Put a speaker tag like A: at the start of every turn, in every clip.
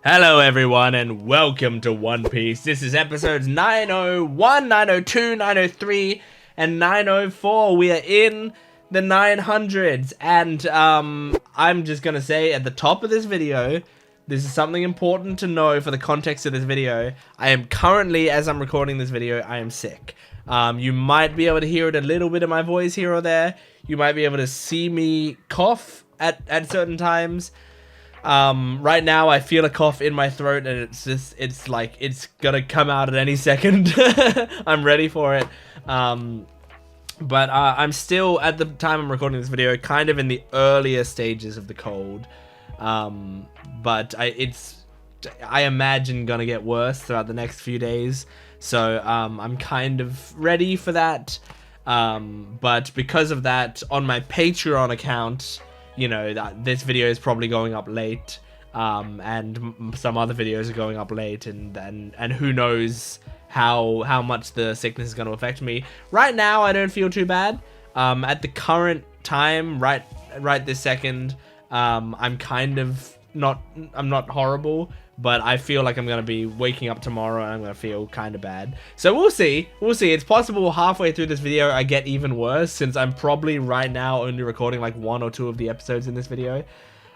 A: Hello everyone and welcome to One Piece. This is episodes 901, 902, 903, and 904. We are in the 900s and I'm just gonna say at the top of this video, this is something important to know for the context of this video. I am currently, as I'm recording this video, I am sick. You might be able to hear it a little bit of my voice here or there. You might be able to see me cough at certain times. Right now I feel a cough in my throat and it's like it's gonna come out at any second. I'm ready for it. But I'm still, at the time I'm recording this video, kind of in the earlier stages of the cold. But I imagine gonna get worse throughout the next few days. So I'm kind of ready for that. But because of that, on my Patreon account, you know, that this video is probably going up late, and some other videos are going up late, and who knows how much the sickness is going to affect me. Right now, I don't feel too bad. At the current time, right this second, I'm kind of I'm not horrible, but I feel like I'm going to be waking up tomorrow and I'm going to feel kind of bad. So we'll see. It's possible halfway through this video I get even worse, since I'm probably right now only recording like 1 or 2 of the episodes in this video.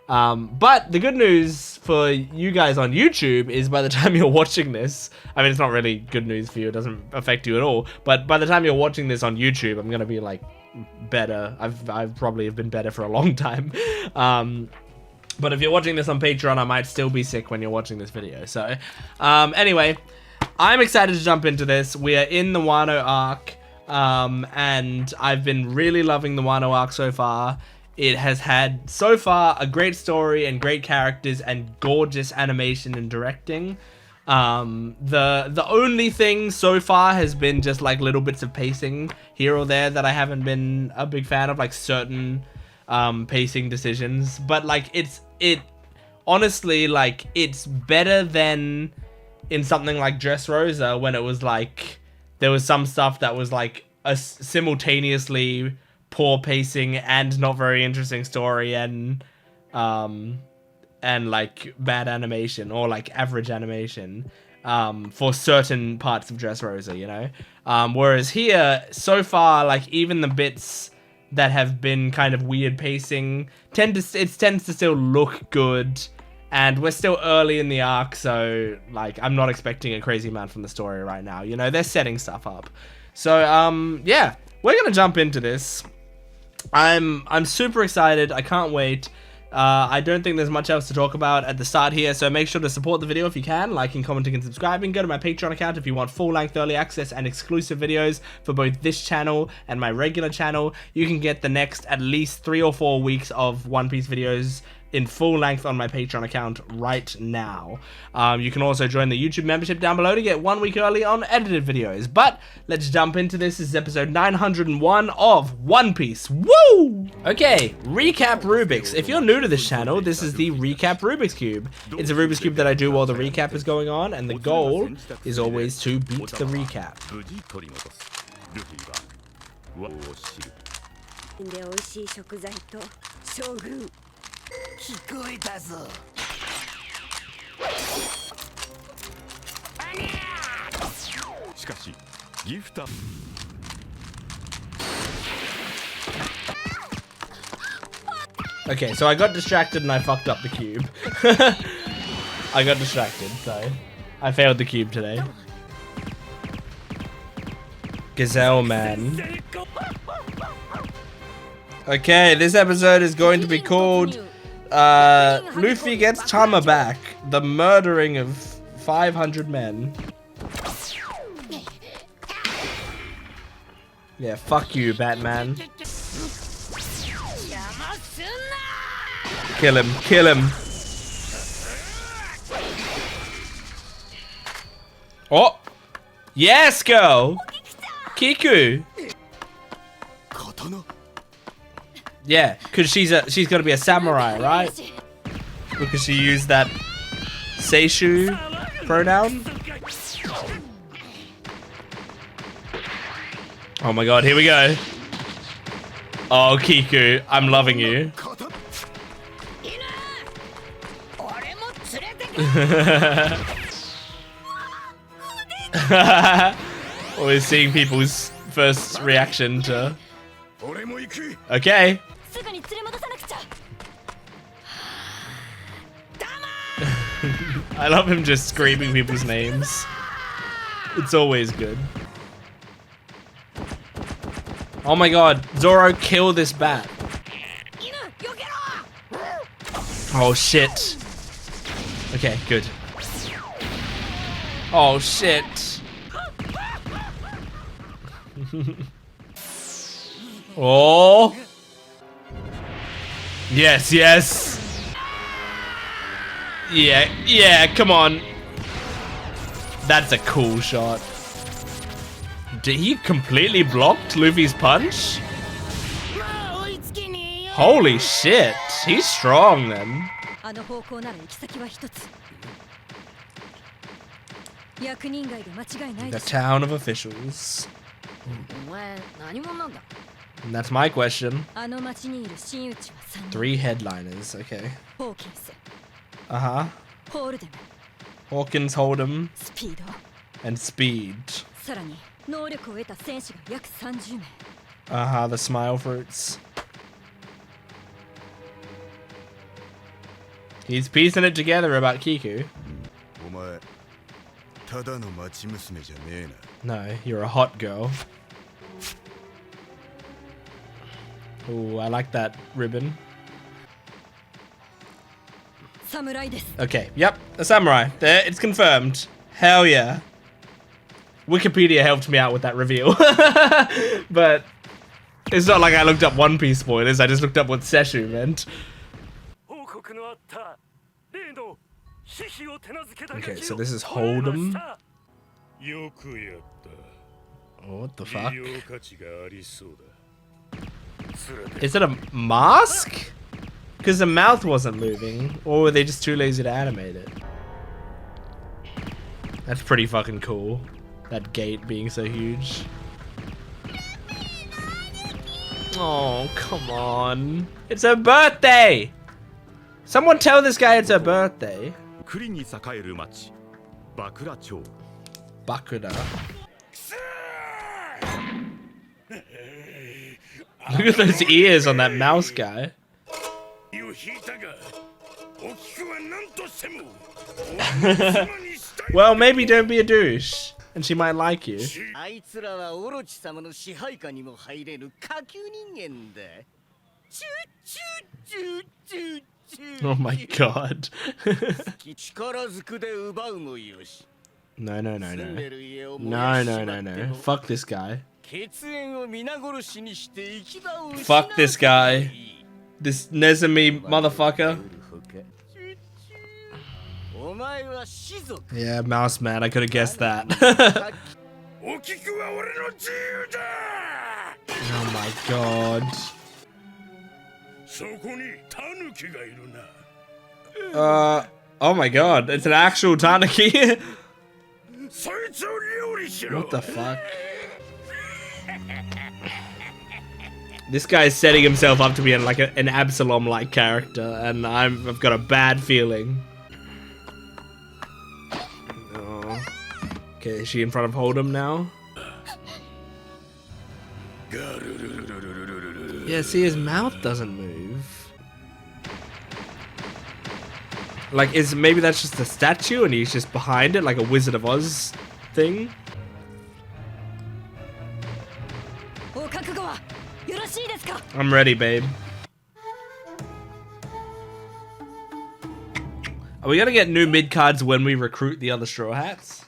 A: But the good news for you guys on YouTube is by the time you're watching this, I mean, it's not really good news for you, it doesn't affect you at all, but by the time you're watching this on YouTube, I'm going to be like better. I've probably have been better for a long time. But if you're watching this on Patreon, I might still be sick when you're watching this video. So, anyway, I'm excited to jump into this. We are in the Wano arc, and I've been really loving the Wano arc so far. It has had, so far, a great story and great characters and gorgeous animation and directing. The only thing so far has been just like little bits of pacing here or there that I haven't been a big fan of, like certain pacing decisions, but like it honestly, like, it's better than in something like Dressrosa, when it was like there was some stuff that was like a simultaneously poor pacing and not very interesting story and like bad animation or like average animation for certain parts of Dressrosa, you know. Whereas here, so far, like, even the bits that have been kind of weird pacing tends to still look good, and we're still early in the arc, so like I'm not expecting a crazy amount from the story right now, you know. They're setting stuff up. So yeah, we're gonna jump into this. I'm super excited. I can't wait. I don't think there's much else to talk about at the start here, so make sure to support the video if you can, liking, commenting, and subscribing. Go to my Patreon account if you want full-length early access and exclusive videos for both this channel and my regular channel. You can get the next at least 3 or 4 weeks of One Piece videos in full length on my Patreon account right now. You can also join the YouTube membership down below to get 1 week early on edited videos. But let's jump into this. This is episode 901 of One Piece. Woo! Okay, recap Rubik's. If you're new to this channel, this is the recap Rubik's Cube. It's a Rubik's Cube that I do while the recap is going on, and the goal is always to beat the recap. Okay, so I got distracted and I fucked up the cube. I got distracted, so I failed the cube today. Gazelle Man. Okay, this episode is going to be called Luffy Gets Tama Back, the murdering of 500 men. Yeah, fuck you, Batman. Kill him, kill him. Oh! Yes, girl! Kiku! Yeah, because she's gonna be a samurai, right? Because she used that Seishu pronoun. Oh my god, here we go. Oh, Kiku, I'm loving you. Always seeing people's first reaction to... Okay. I love him just screaming people's names. It's always good. Oh my god, Zoro, kill this bat. Oh shit. Okay, good. Oh shit. Oh. Yes, yes. Yeah, yeah, come on. That's a cool shot. Did he completely blocked Luffy's punch? Holy shit, he's strong then. The town of officials. And that's my question. 3 headliners, okay. Uh-huh. Hawkins, Hold'em, and Speed. Uh-huh, the smile fruits. He's piecing it together about Kiku. No, you're a hot girl. Ooh, I like that ribbon. Okay, yep, a samurai. There, it's confirmed. Hell yeah. Wikipedia helped me out with that reveal. But it's not like I looked up One Piece spoilers, I just looked up what Seshu meant. Okay, so this is Hold'em. Oh, what the fuck? Is it a mask? Because the mouth wasn't moving. Or were they just too lazy to animate it? That's pretty fucking cool. That gate being so huge. Oh, come on. It's her birthday! Someone tell this guy it's her birthday. Bakura. Look at those ears on that mouse guy. Well, maybe don't be a douche, and she might like you. Oh my god. No, no, no, no. No, no, no, no. Fuck this guy. Fuck this guy. This Nezumi motherfucker. Yeah, mouse man, I could have guessed that. Oh my god. Oh my god, it's an actual Tanuki. What the fuck? This guy's setting himself up to be like an Absalom-like character, and I've got a bad feeling. Oh. Okay, is she in front of Hold'em now? Yeah, see, his mouth doesn't move. Like, maybe that's just a statue and he's just behind it, like a Wizard of Oz thing? I'm ready, babe. Are we gonna get new mid-cards when we recruit the other Straw Hats?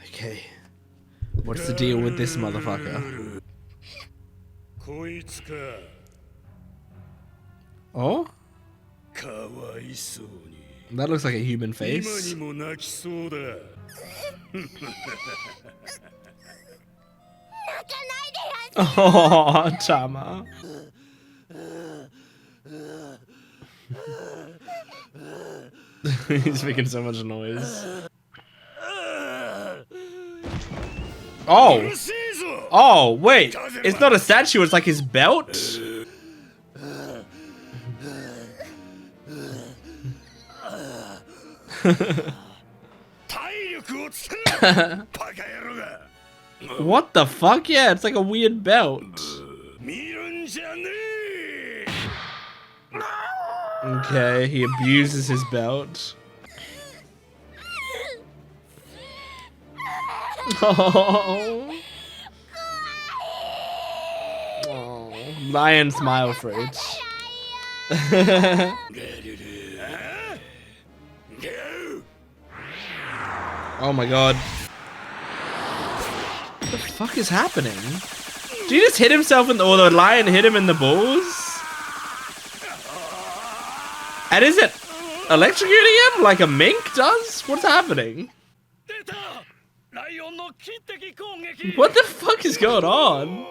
A: Okay. What's the deal with this motherfucker? Oh? That looks like a human face. Oh, Tama. He's making so much noise. Oh! Oh, wait! It's not a statue, it's like his belt? What the fuck? Yeah, it's like a weird belt. Okay, he abuses his belt. Oh. Oh. Lion smile fruit. Oh my god. What the fuck is happening? Did he just hit himself in the, or the lion hit him in the balls? And is it electrocuting him like a mink does? What's happening? What the fuck is going on?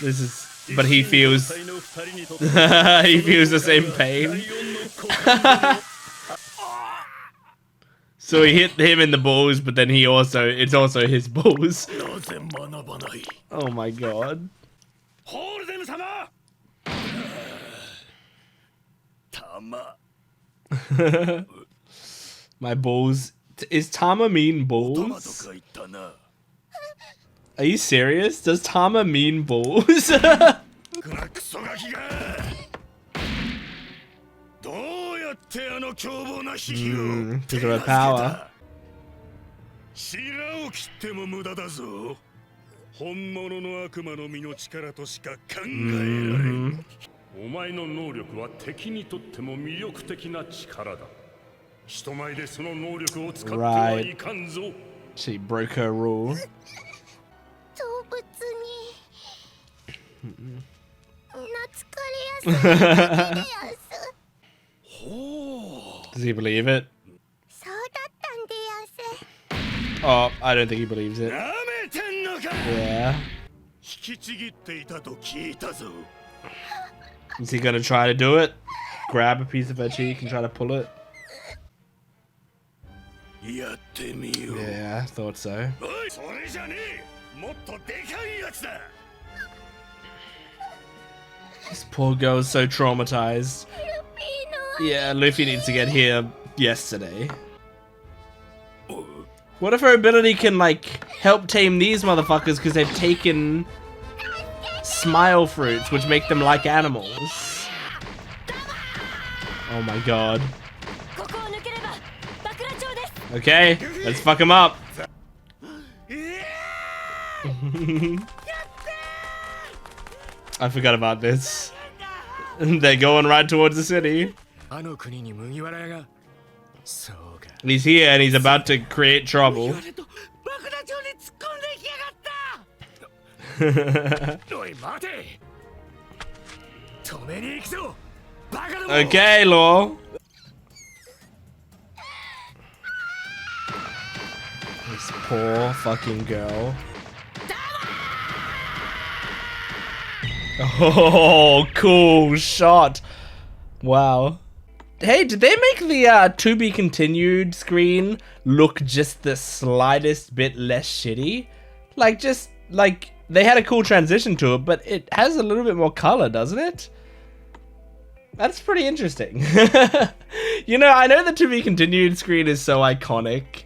A: This is, but he feels he feels the same pain. So he hit him in the balls, but then he also, it's also his balls. Oh my god. My balls. Is Tama mean balls? Are you serious? Does Tama mean balls? Because of her power. Right. She broke her rule. Does he believe it? Oh, I don't think he believes it. Yeah. Is he gonna try to do it? Grab a piece of her cheek and try to pull it? Yeah, I thought so. This poor girl is so traumatized. Yeah, Luffy needs to get here yesterday. What if her ability can, like, help tame these motherfuckers because they've taken smile fruits, which make them like animals? Oh my god. Okay, let's fuck him up. I forgot about this. They're going right towards the city. He's here and he's about to create trouble. Okay, Law. This poor fucking girl. Oh, cool shot. Wow. Hey, did they make the to be continued screen look just the slightest bit less shitty? Like, just, like, they had a cool transition to it, but it has a little bit more color, doesn't it? That's pretty interesting. You know, I know the to be continued screen is so iconic,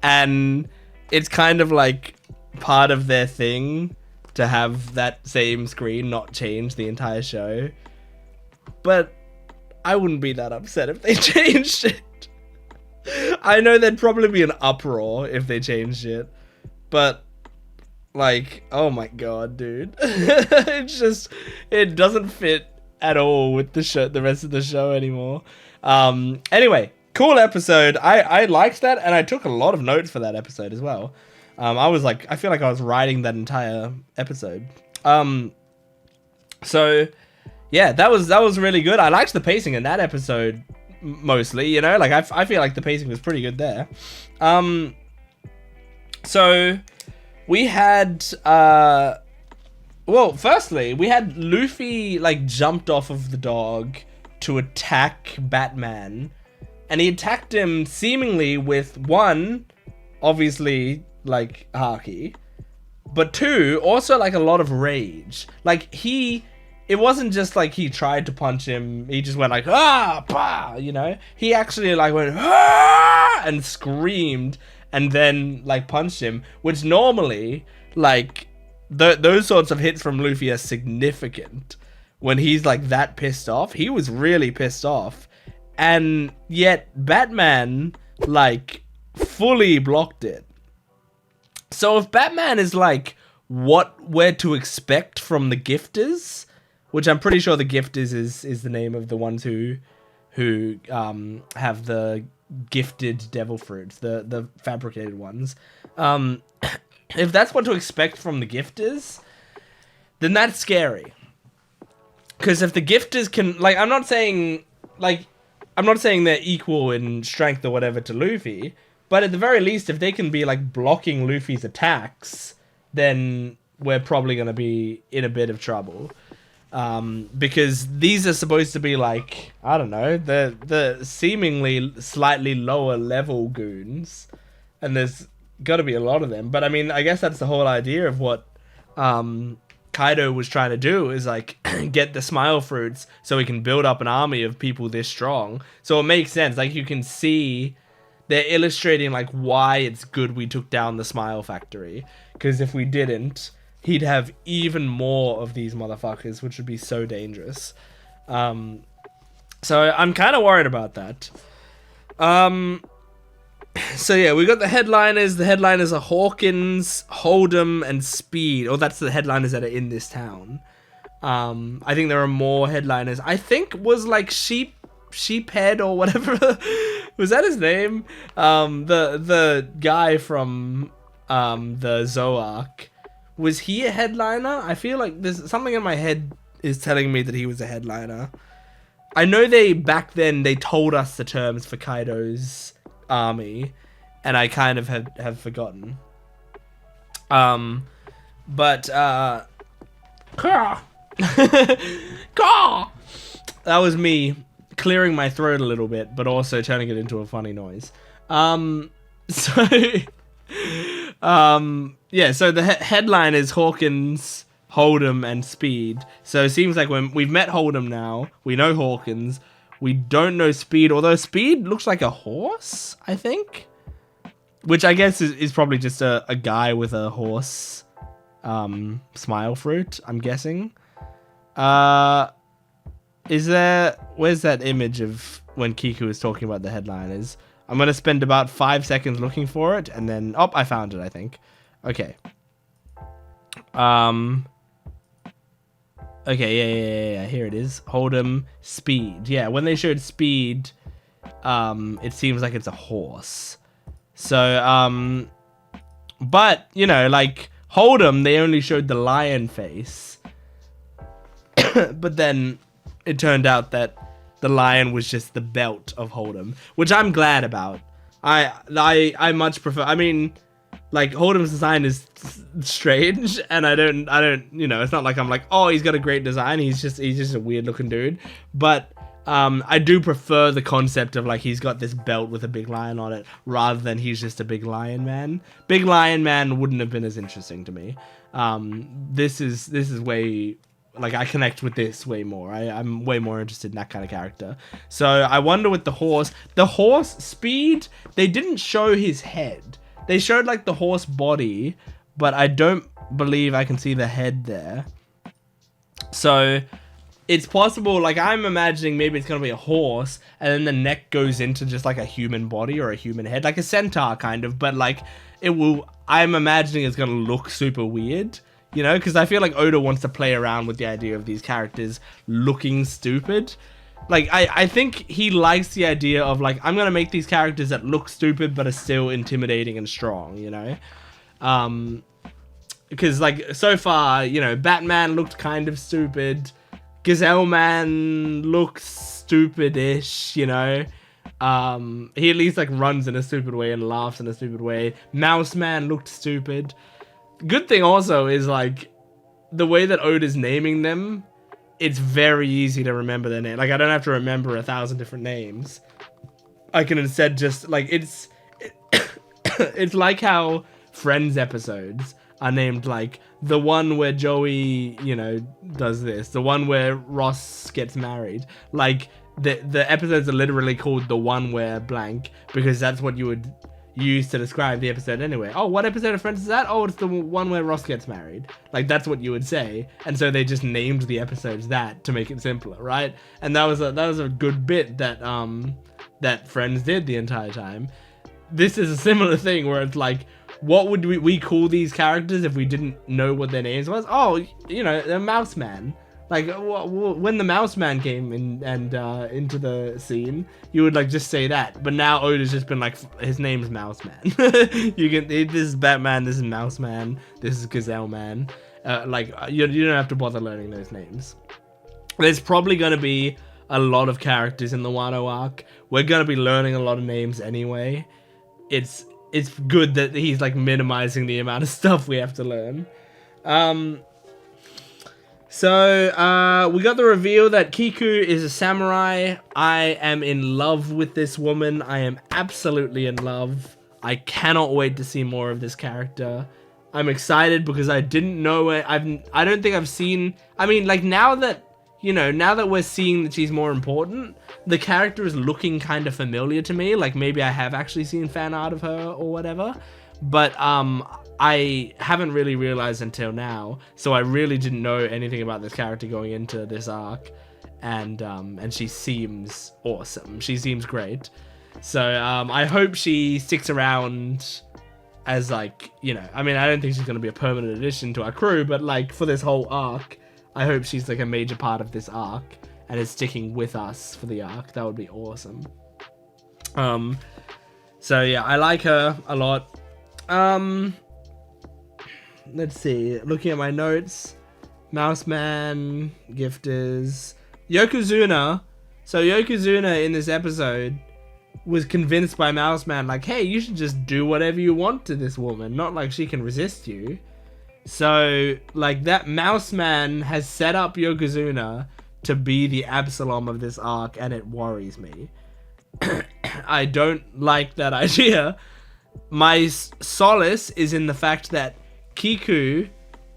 A: and it's kind of like part of their thing to have that same screen not change the entire show. But I wouldn't be that upset if they changed it. I know there'd probably be an uproar if they changed it, but like, oh my god, dude. It's just, it doesn't fit at all with the show, the rest of the show anymore. Anyway, cool episode. I liked that, and I took a lot of notes for that episode as well. I was like, I feel like I was writing that entire episode. So yeah, that was really good. I liked the pacing in that episode mostly, you know, like I feel like the pacing was pretty good there. So we had, well, firstly, we had Luffy, like, jumped off of the dog to attack Batman, and he attacked him seemingly with one, obviously, like, haki, but two, also, like, a lot of rage. Like, he it wasn't just like he tried to punch him. He just went like, ah, bah, you know? He actually like went, ah, and screamed and then like punched him, which normally like those sorts of hits from Luffy are significant. When he's like that pissed off, he was really pissed off. And yet Batman like fully blocked it. So if Batman is like what we're to expect from the Gifters, which I'm pretty sure the Gifters is the name of the ones who have the gifted devil fruits, the fabricated ones. If that's what to expect from the Gifters, then that's scary. Because if the Gifters can, like, I'm not saying they're equal in strength or whatever to Luffy, but at the very least, if they can be like blocking Luffy's attacks, then we're probably going to be in a bit of trouble. Because these are supposed to be like, I don't know, the seemingly slightly lower level goons, and there's got to be a lot of them. But I mean, I guess that's the whole idea of what Kaido was trying to do, is like get the smile fruits so he can build up an army of people this strong. So it makes sense. Like you can see they're illustrating like why it's good we took down the smile factory, because if we didn't, he'd have even more of these motherfuckers, which would be so dangerous. So I'm kind of worried about that. So yeah, we got the headliners. The headliners are Hawkins, Hold'em, and Speed. Oh, that's the headliners that are in this town. I think there are more headliners. I think was like Sheephead or whatever. Was that his name? The guy from the Zoark. Was he a headliner? I feel like there's something in my head is telling me that he was a headliner. I know back then they told us the terms for Kaido's army, and I kind of have forgotten. But that was me clearing my throat a little bit, but also turning it into a funny noise. Yeah, so the headline is Hawkins, Hold'em, and Speed. So it seems like when we've met Hold'em now, we know Hawkins, we don't know Speed, although Speed looks like a horse, I think. Which I guess is probably just a guy with a horse smile fruit, I'm guessing. Where's that image of when Kiku is talking about the headliners? I'm going to spend about 5 seconds looking for it, and then... Oh, I found it, I think. Okay. Okay, yeah, here it is. Hold'em, Speed. Yeah, when they showed Speed, it seems like it's a horse. So, but, you know, like, Hold'em, they only showed the lion face. But then it turned out that the lion was just the belt of Hold'em, which I'm glad about. I much prefer. I mean, like Hold'em's design is strange, and I don't. You know, it's not like I'm like, oh, he's got a great design. He's just a weird looking dude. But I do prefer the concept of like he's got this belt with a big lion on it, rather than he's just a big lion man. Big lion man wouldn't have been as interesting to me. This is way. Like, I connect with this way more. I'm way more interested in that kind of character. So, I wonder with the horse. The horse, Speed, they didn't show his head. They showed, like, the horse body, but I don't believe I can see the head there. So, it's possible, like, I'm imagining maybe it's going to be a horse, and then the neck goes into just, like, a human body or a human head. Like a centaur, kind of, but, like, I'm imagining it's going to look super weird. You know, because I feel like Oda wants to play around with the idea of these characters looking stupid. Like, I think he likes the idea of, like, I'm going to make these characters that look stupid but are still intimidating and strong, you know? Because, like, so far, you know, Batman looked kind of stupid. Gazelle Man looks stupid-ish, you know? He at least, like, runs in a stupid way and laughs in a stupid way. Mouse Man looked stupid. Good thing also is, like, the way that Oda's naming them, it's very easy to remember their name. Like, I don't have to remember 1,000 different names. I can instead just, like, it's like how Friends episodes are named, like, the one where Joey, you know, does this. The one where Ross gets married. Like, the episodes are literally called the one where blank, because that's what you would use to describe the episode anyway. Oh, what episode of Friends is that? Oh, it's the one where Ross gets married. Like, that's what you would say. And so they just named the episodes that to make it simpler, right? And that was a good bit that that Friends did the entire time. This is a similar thing where it's like, what would we call these characters if we didn't know what their names was? Oh, you know, the Mouse Man. Like, when the Mouse Man came in and into the scene, you would like just say that. But now Oda's just been like, his name's Mouse Man. This is Batman, this is Mouse Man, this is Gazelle Man. Like, you don't have to bother learning those names. There's probably going to be a lot of characters in the Wano arc. We're going to be learning a lot of names anyway. It's good that he's like minimizing the amount of stuff we have to learn. So we got the reveal that Kiku is a samurai. I am in love with this woman. I am absolutely in love. I cannot wait to see more of this character. I'm excited because I didn't know it. I don't think I've seen. I mean, like, now that we're seeing that she's more important, the character is looking kind of familiar to me. Like, maybe I have actually seen fan art of her or whatever. But I haven't really realized until now. So I really didn't know anything about this character going into this arc. And she seems awesome. She seems great. So I hope she sticks around as, like, you know, I mean, I don't think she's going to be a permanent addition to our crew, but like for this whole arc, I hope she's like a major part of this arc and is sticking with us for the arc. That would be awesome. So yeah, I like her a lot. Let's see, looking at my notes, Mouse Man, Gifters, Yokozuna. So Yokozuna in this episode was convinced by Mouse Man, like, hey, you should just do whatever you want to this woman, not like she can resist you. So, like, that Mouse Man has set up Yokozuna to be the Absalom of this arc, and it worries me. I don't like that idea. My solace is in the fact that Kiku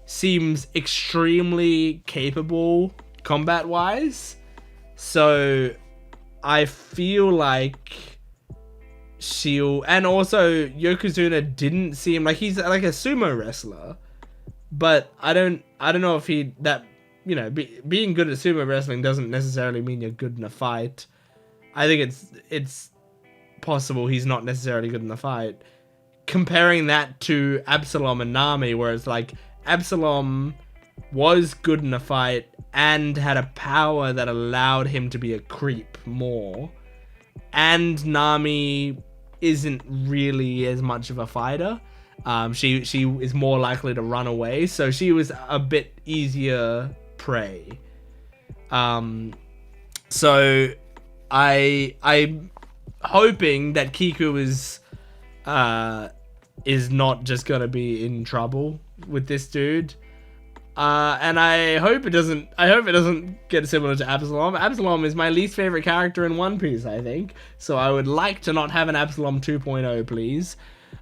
A: seems extremely capable combat-wise. So, I feel like and also Yokozuna didn't seem like he's like a sumo wrestler, but I don't know if being good at sumo wrestling doesn't necessarily mean you're good in a fight. I think it's possible he's not necessarily good in the fight. Comparing that to Absalom and Nami, where it's like Absalom was good in a fight and had a power that allowed him to be a creep more, and Nami isn't really as much of a fighter. She is more likely to run away, so she was a bit easier prey. So I'm hoping that Kiku is not just gonna be in trouble with this dude. And I hope it doesn't get similar to Absalom. Absalom is my least favorite character in One Piece, I think. So I would like to not have an Absalom 2.0, please.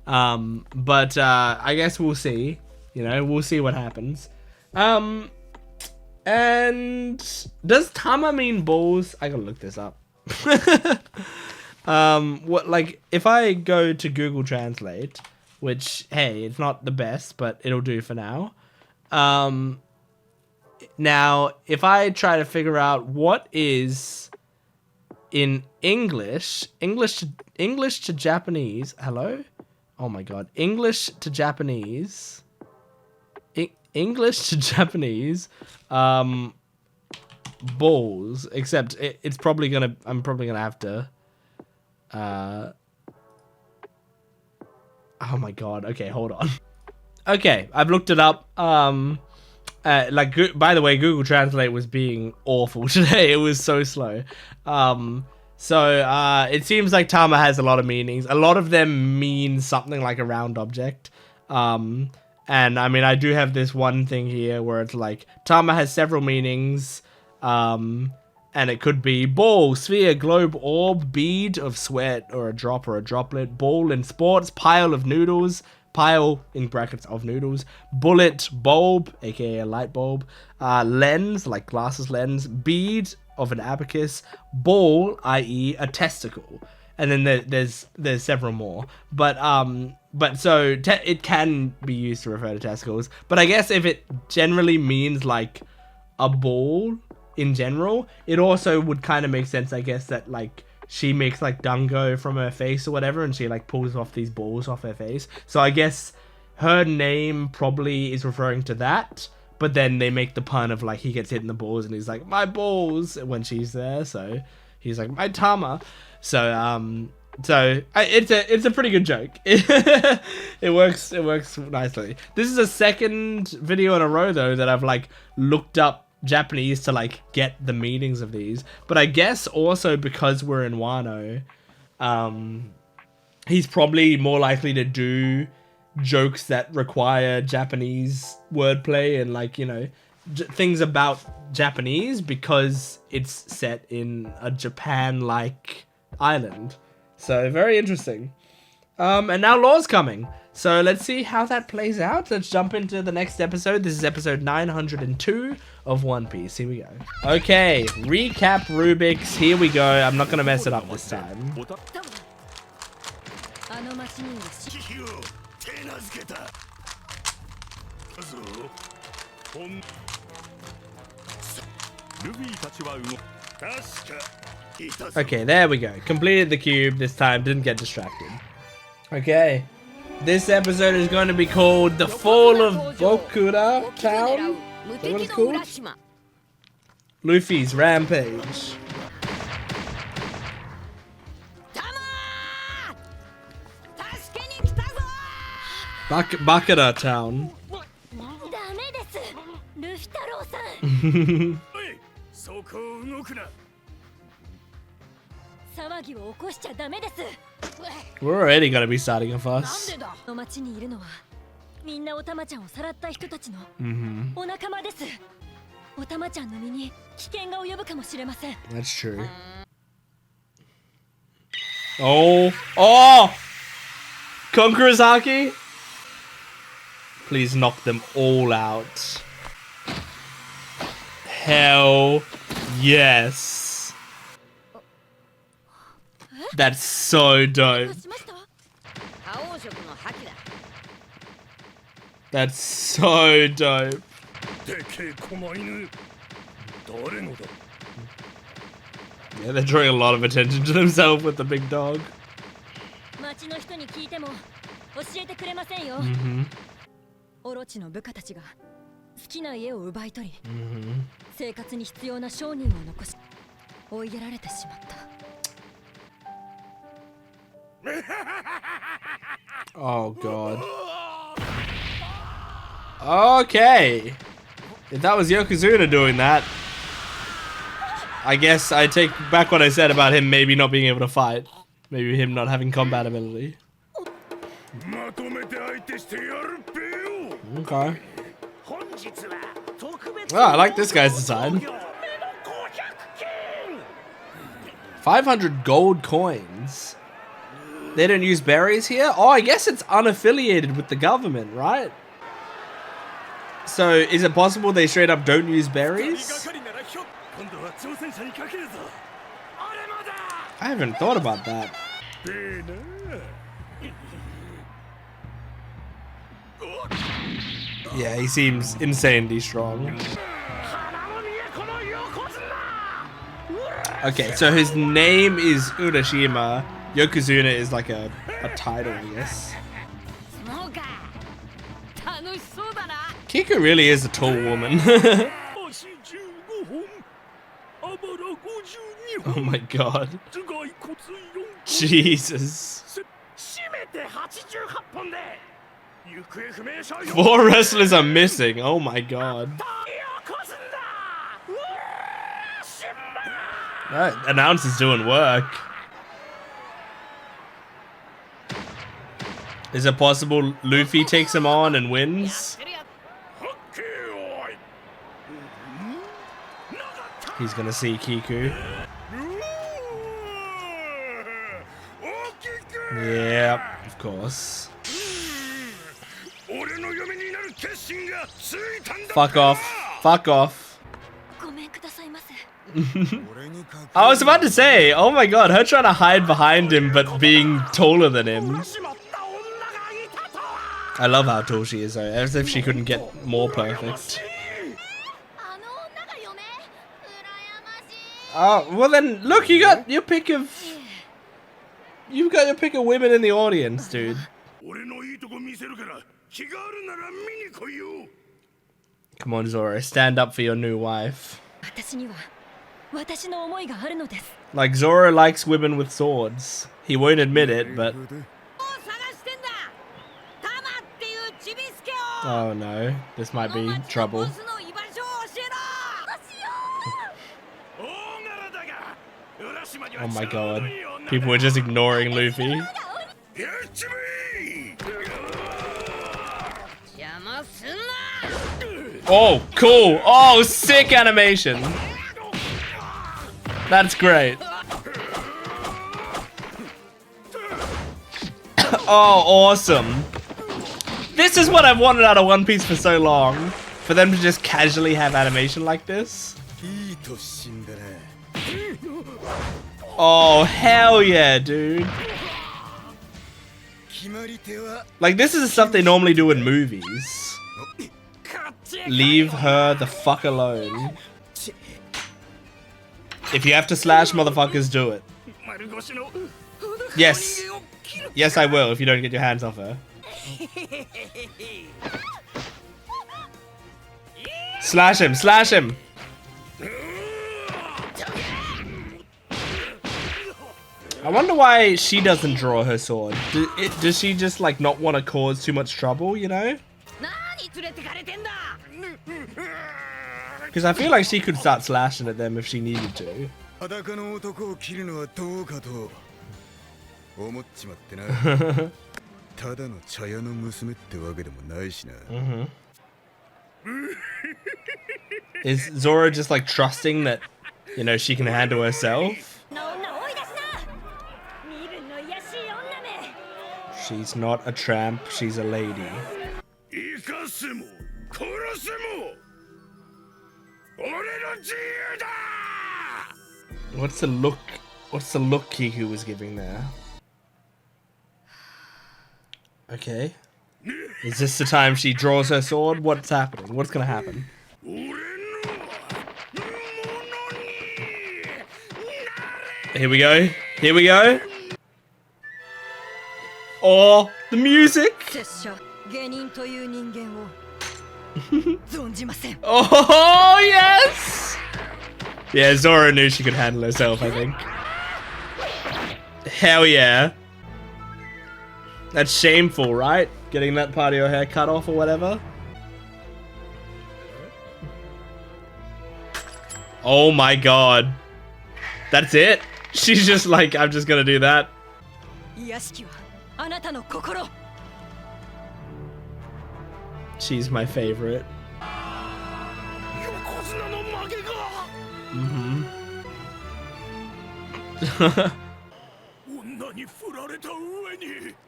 A: But I guess we'll see. We'll see what happens. And does Tama mean balls? I gotta look this up. If I go to Google Translate, which, hey, it's not the best, but it'll do for now. Now, if I try to figure out what is in English to Japanese, hello? Oh my god, English to Japanese, balls, except I'm probably gonna have to, oh my god, okay, hold on. Okay, I've looked it up. By the way, Google Translate was being awful today. It was so slow. So it seems like Tama has a lot of meanings. A lot of them mean something like a round object. And I mean, I do have this one thing here where it's like, Tama has several meanings. And it could be ball, sphere, globe, orb, bead of sweat, or a drop or a droplet, ball in sports, pile of noodles, pile in brackets of noodles, bullet, bulb, aka a light bulb, lens, like glasses lens, bead of an abacus, ball, i.e. a testicle, and then there's several more, but so it can be used to refer to testicles, but I guess if it generally means like a ball in general, it also would kind of make sense, I guess, that like she makes like dungo from her face or whatever, and she like pulls off these balls off her face. So I guess her name probably is referring to that, but then they make the pun of like he gets hit in the balls and he's like, my balls, when she's there, so he's like, my tama. So it's a pretty good joke. It works nicely. This is the second video in a row though that I've like looked up Japanese to like get the meanings of these, but I guess also because we're in Wano, he's probably more likely to do jokes that require Japanese wordplay and like, you know, things about Japanese because it's set in a Japan-like island. So very interesting. And now Law's coming. So let's see how that plays out. Let's jump into the next episode. This is episode 902 of One Piece. Here we go. Okay, recap Rubik's. Here we go. I'm not going to mess it up this time. Okay, there we go. Completed the cube this time. Didn't get distracted. Okay. This episode is going to be called The Fall of Bokura Town. Is that what it's called? Luffy's Rampage. Bakura Town. We're already gonna be starting a fuss. That's true. Oh! Conqueror's Haki? Please knock them all out. Hell yes. That's so dope. That's so dope. Yeah, they're drawing a lot of attention to themselves with the big dog. Oh god. Okay. If that was Yokozuna doing that, I guess I take back what I said about him maybe not being able to fight. Maybe him not having combat ability. Okay. Well, I like this guy's design. 500 gold coins. They don't use berries here? Oh, I guess it's unaffiliated with the government, right? So, is it possible they straight up don't use berries? I haven't thought about that. Yeah, he seems insanely strong. Okay, so his name is Urashima. Yokozuna is like a title, I guess. Kiku really is a tall woman. Oh my god. Jesus. 4 wrestlers are missing. Oh my god. That announcer's doing work. Is it possible Luffy takes him on and wins? He's gonna see Kiku. Yeah, of course. Fuck off. Fuck off. I was about to say, oh my god, her trying to hide behind him but being taller than him. I love how tall she is though, as if she couldn't get more perfect. Oh, well then, look, you got your pick of... You've got your pick of women in the audience, dude. Come on, Zoro, stand up for your new wife. Like, Zoro likes women with swords. He won't admit it, but... Oh no, this might be trouble. Oh my god. People were just ignoring Luffy. Oh, cool. Oh, sick animation. That's great. Oh, awesome. This is what I've wanted out of One Piece for so long. For them to just casually have animation like this. Oh, hell yeah, dude. Like, this is the stuff they normally do in movies. Leave her the fuck alone. If you have to slash motherfuckers, do it. Yes. Yes, I will if you don't get your hands off her. Slash him, slash him. I wonder why she doesn't draw her sword. Does she just like not want to cause too much trouble, you know? Because I feel like she could start slashing at them if she needed to. Is Zoro just like trusting that, you know, she can handle herself? She's not a tramp, she's a lady. What's the look Kiku was giving there? Okay. Is this the time she draws her sword? What's happening? What's gonna happen? Here we go. Here we go. Oh, the music! Oh, yes! Yeah, Zoro knew she could handle herself, I think. Hell yeah. That's shameful, right? Getting that part of your hair cut off or whatever. Oh my god. That's it? She's just like, I'm just gonna do that. She's my favorite.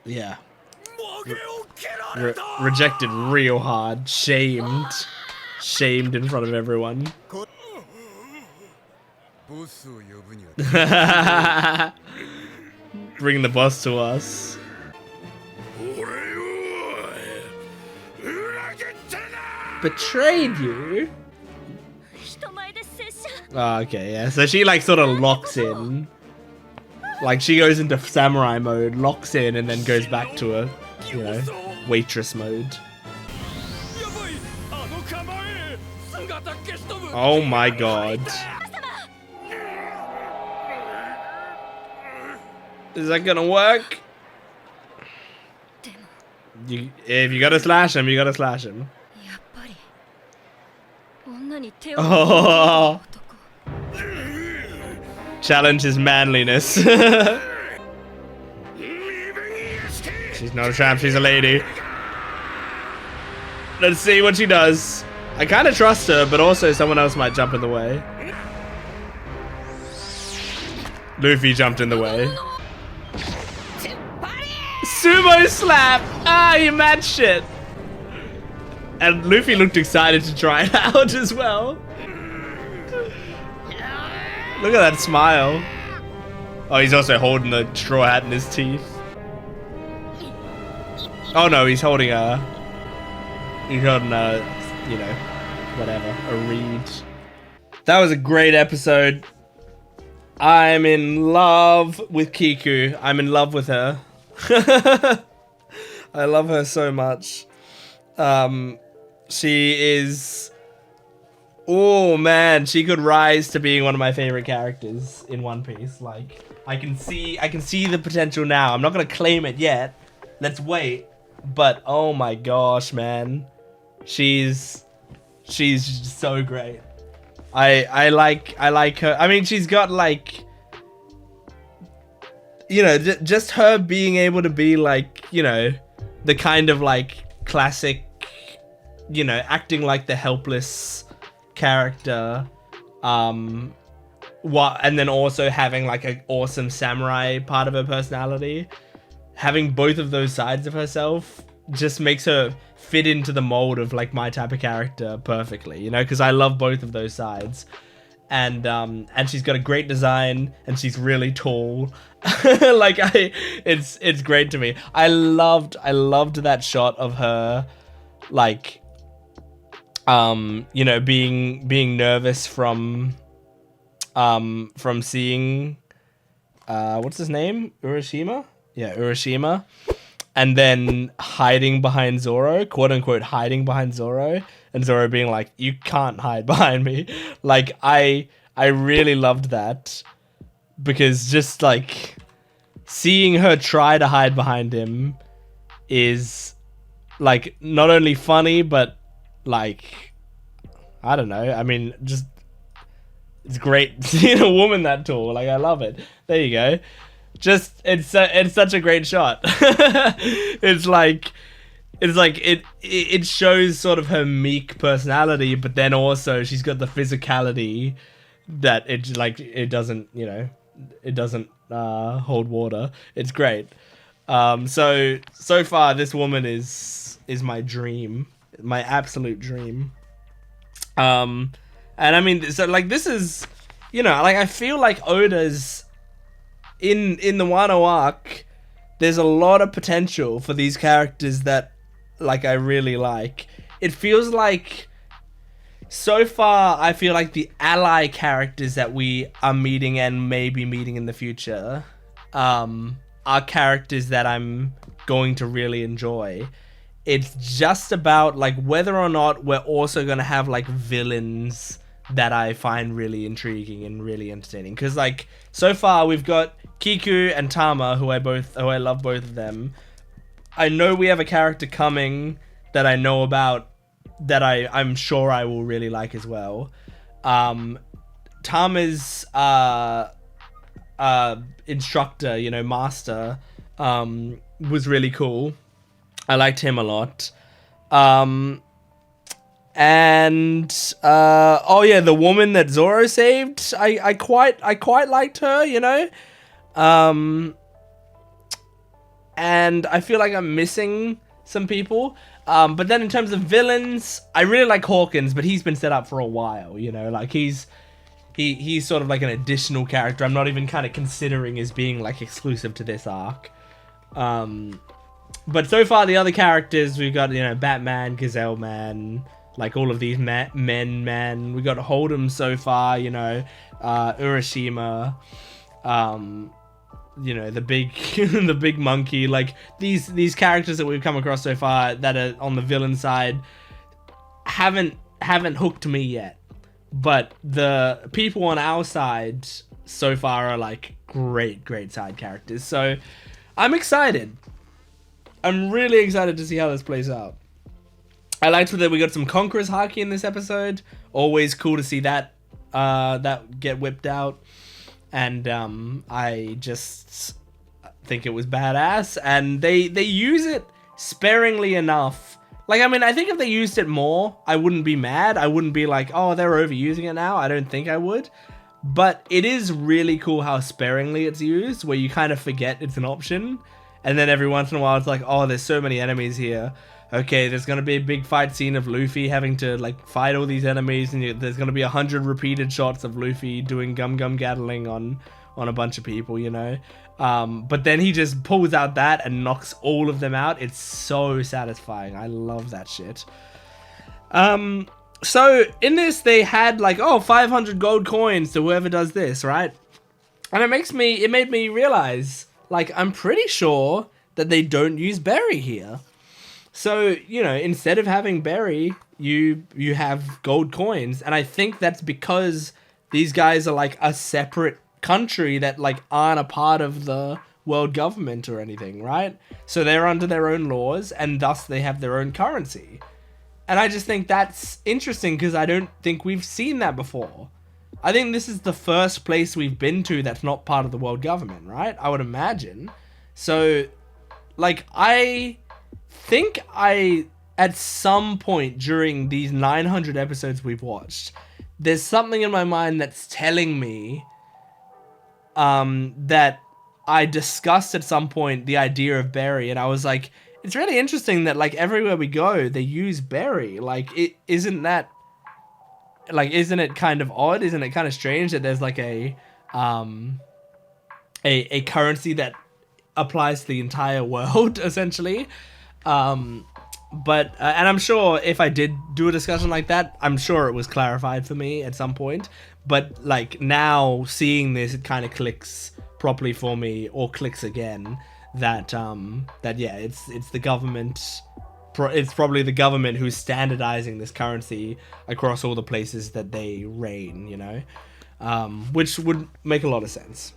A: Yeah. Rejected real hard. Shamed. Shamed in front of everyone. Bring the boss to us. Betrayed you? Oh, okay, yeah. So she like sort of locks in. Like she goes into samurai mode, locks in, and then goes back to a, you know, waitress mode. Oh my god. Is that gonna work? If you gotta slash him, you gotta slash him. Oh. Challenge his manliness. She's not a tramp, she's a lady. Let's see what she does. I kind of trust her, but also someone else might jump in the way. Luffy jumped in the way. Sumo slap! Ah, you mad shit. And Luffy looked excited to try it out as well. Look at that smile. Oh, he's also holding the straw hat in his teeth. Oh no, he's holding a, you know, whatever, a reed. That was a great episode. I'm in love with Kiku. I'm in love with her. I love her so much. She is... Oh man, she could rise to being one of my favorite characters in One Piece. Like, I can see the potential now. I'm not gonna claim it yet. Let's wait. But oh my gosh, man. She's so great. I like her. I mean, she's got like, you know, just her being able to be like, you know, the kind of like classic, you know, acting like the helpless character, and then also having like an awesome samurai part of her personality. Having both of those sides of herself just makes her fit into the mold of like my type of character perfectly, you know, because I love both of those sides. And she's got a great design, and she's really tall. Like it's great to me. I loved that shot of her, like, you know, being nervous from seeing, what's his name? Urashima? Yeah, Urashima. And then hiding behind Zoro, quote unquote hiding behind Zoro, and Zoro being like, you can't hide behind me. Like, I really loved that, because just like seeing her try to hide behind him is like not only funny, but like, I don't know. I mean, just, it's great seeing a woman that tall. Like, I love it. There you go. Just, it's such a great shot. It's like it shows sort of her meek personality, but then also she's got the physicality that it doesn't, you know, it doesn't hold water. It's great. So far this woman is my dream, my absolute dream. And I mean, so like, this is, you know, like, I feel like Oda's in the Wano arc, there's a lot of potential for these characters that, like, I really like. It feels like, so far, I feel like the ally characters that we are meeting and maybe meeting in the future, are characters that I'm going to really enjoy. It's just about, like, whether or not we're also going to have, like, villains that I find really intriguing and really entertaining. Because, like, so far we've got Kiku and Tama, who I love both of them. I know we have a character coming that I know about that I'm sure I will really like as well. Tama's instructor, you know, master, was really cool. I liked him a lot. And oh yeah, the woman that Zoro saved, I quite liked her, you know. And I feel like I'm missing some people. But then in terms of villains, I really like Hawkins, but he's been set up for a while, you know, like he's sort of like an additional character. I'm not even kind of considering as being like exclusive to this arc. But so far the other characters, we've got, you know, Batman, Gazelle Man, like all of these men. We got Hold'em so far, you know, Urashima, you know, the big the big monkey. Like these characters that we've come across so far that are on the villain side haven't hooked me yet. But the people on our side so far are like great side characters. So I'm excited. I'm really excited to see how this plays out. I liked that we got some Conqueror's Haki in this episode. Always cool to see that get whipped out. And I just think it was badass. And they use it sparingly enough. Like, I mean, I think if they used it more, I wouldn't be mad. I wouldn't be like, oh, they're overusing it now. I don't think I would. But it is really cool how sparingly it's used, where you kind of forget it's an option. And then every once in a while, it's like, oh, there's so many enemies here. okay, there's gonna be a big fight scene of Luffy having to like fight all these enemies, and there's gonna be 100 repeated shots of Luffy doing gum gattling on a bunch of people, you know. But then he just pulls out that and knocks all of them out. It's so satisfying. I love that shit. So in this, they had like, oh, 500 gold coins to whoever does this, right? And it made me realize, like, I'm pretty sure that they don't use berry here. So, you know, instead of having berry, you have gold coins. And I think that's because these guys are like a separate country that like aren't a part of the world government or anything, right? So they're under their own laws, and thus they have their own currency. And I just think that's interesting because I don't think we've seen that before. I think this is the first place we've been to that's not part of the world government, right? I would imagine. So, like, I think at some point during these 900 episodes we've watched, there's something in my mind that's telling me that I discussed at some point the idea of berry, and I was like, it's really interesting that like everywhere we go, they use berry. Like, isn't it kind of odd? Isn't it kind of strange that there's like a currency that applies to the entire world essentially? But and I'm sure if I did do a discussion like that, I'm sure it was clarified for me at some point. But like now seeing this, it kind of clicks properly for me, or clicks again, that yeah, it's the government. It's probably the government who's standardizing this currency across all the places that they reign, you know, which would make a lot of sense.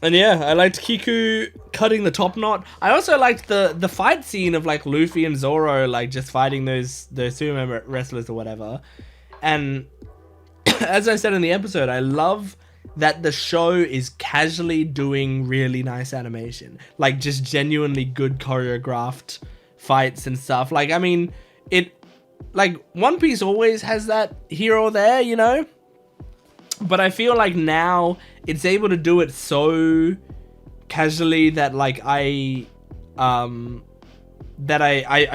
A: And yeah, I liked Kiku cutting the top knot. I also liked the fight scene of like Luffy and Zoro like just fighting those sumo wrestlers or whatever. And as I said in the episode, I love that the show is casually doing really nice animation, like just genuinely good choreographed fights and stuff. Like, I mean, like One Piece always has that here or there, you know, but I feel like now it's able to do it so casually that like I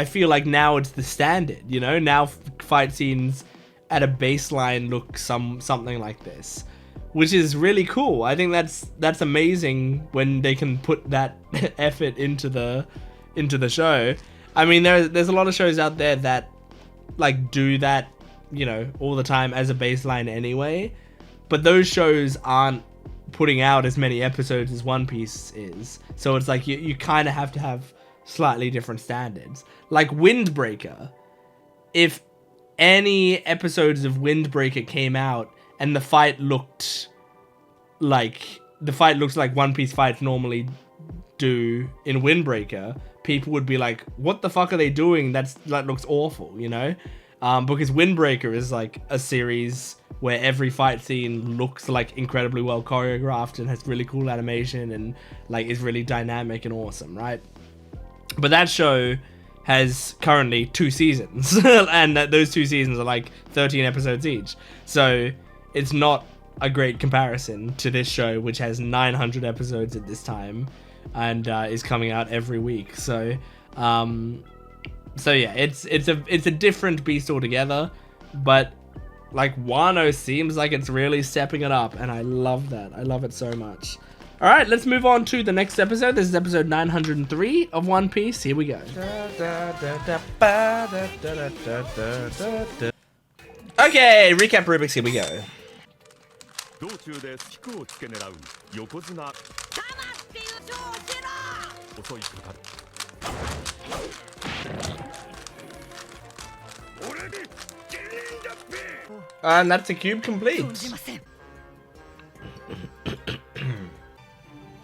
A: feel like now it's the standard, you know. Now fight scenes at a baseline look something like this, which is really cool. I think that's amazing when they can put that effort into the show. I mean, there's a lot of shows out there that like do that, you know, all the time as a baseline anyway. But those shows aren't putting out as many episodes as One Piece is. So it's like you kind of have to have slightly different standards. Like Windbreaker. If any episodes of Windbreaker came out and the fight looks like One Piece fights normally do in Windbreaker, people would be like, what the fuck are they doing? That looks awful, you know? Because Windbreaker is like a series where every fight scene looks like incredibly well choreographed and has really cool animation and like is really dynamic and awesome, right? But that show has currently 2 seasons and those 2 seasons are like 13 episodes each. So it's not a great comparison to this show, which has 900 episodes at this time and is coming out every week. So yeah, it's a different beast altogether, but like Wano seems like it's really stepping it up, and I love that. I love it so much. All right, let's move on to the next episode. This is episode 903 of One Piece. Here we go. Okay, recap Rubik's. Here we go. And that's a cube complete.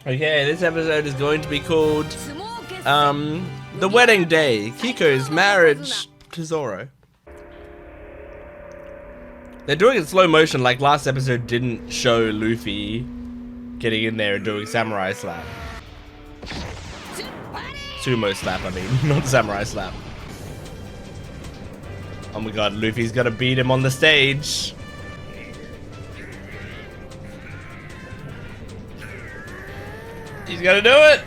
A: Okay, this episode is going to be called The Wedding Day, Kiku's marriage to Zoro. They're doing it in slow motion, like last episode didn't show Luffy getting in there and doing samurai slap. Sumo slap, I mean, not samurai slap. Oh my god, Luffy's gotta beat him on the stage. He's gonna do it!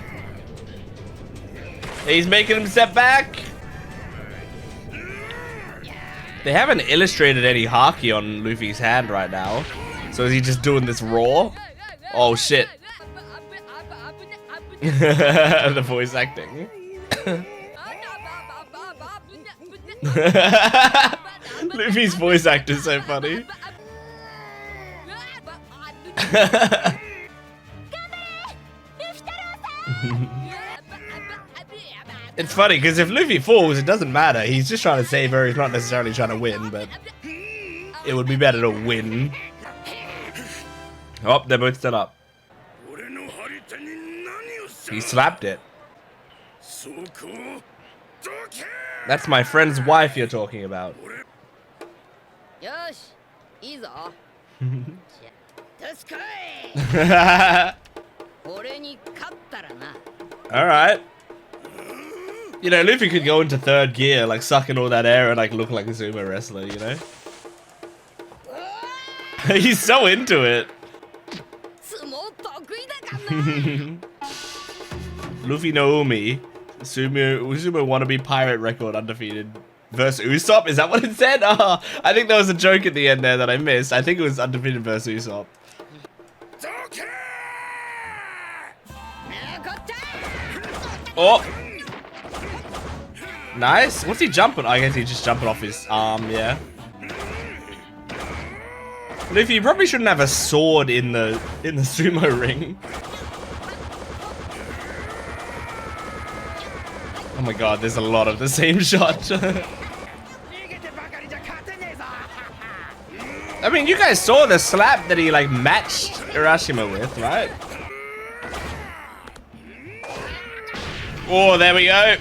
A: He's making him step back. They haven't illustrated any haki on Luffy's hand right now. So is he just doing this raw? Oh shit. The voice acting. Luffy's voice actor is so funny. It's funny because if Luffy falls, it doesn't matter. He's just trying to save her. He's not necessarily trying to win, but it would be better to win. Oh, they're both still up. He slapped it. That's my friend's wife you're talking about. Alright. You know, Luffy could go into third gear, like sucking all that air and like look like a sumo wrestler, you know? He's so into it. Luffy no Umi. Sumo wannabe pirate record undefeated. Versus Usopp? Is that what it said? Oh, I think there was a joke at the end there that I missed. I think it was undefeated versus Usopp. Oh! Nice. What's he jumping? I guess he's just jumping off his arm, yeah. Luffy, you probably shouldn't have a sword in the sumo ring. Oh my god, there's a lot of the same shot. I mean, you guys saw the slap that he like matched Urashima with, right? Oh, there we go.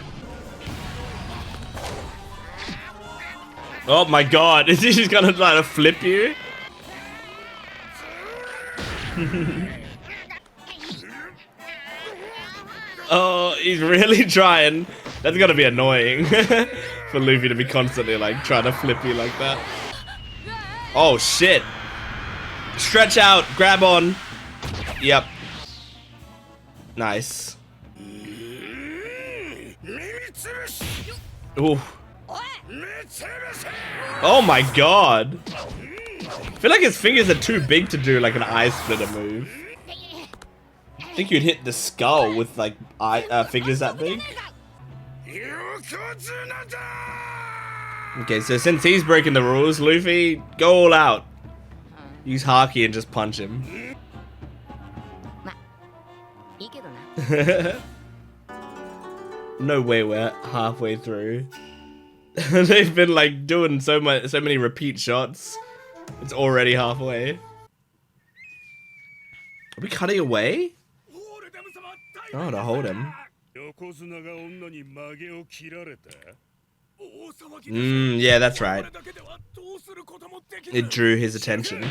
A: Oh my god, is he just gonna try to flip you? Oh, he's really trying. That's gonna be annoying for Luffy to be constantly like trying to flip you like that. Oh shit. Stretch out, grab on. Yep. Nice. Ooh. Oh my god. I feel like his fingers are too big to do like an eye splitter move. I think you'd hit the skull with like fingers that big. Okay, so since he's breaking the rules, Luffy, go all out. Use Haki and just punch him. No way we're halfway through. They've been like doing so many repeat shots. It's already halfway. Are we cutting away? Oh, to hold him. Yeah, that's right. It drew his attention.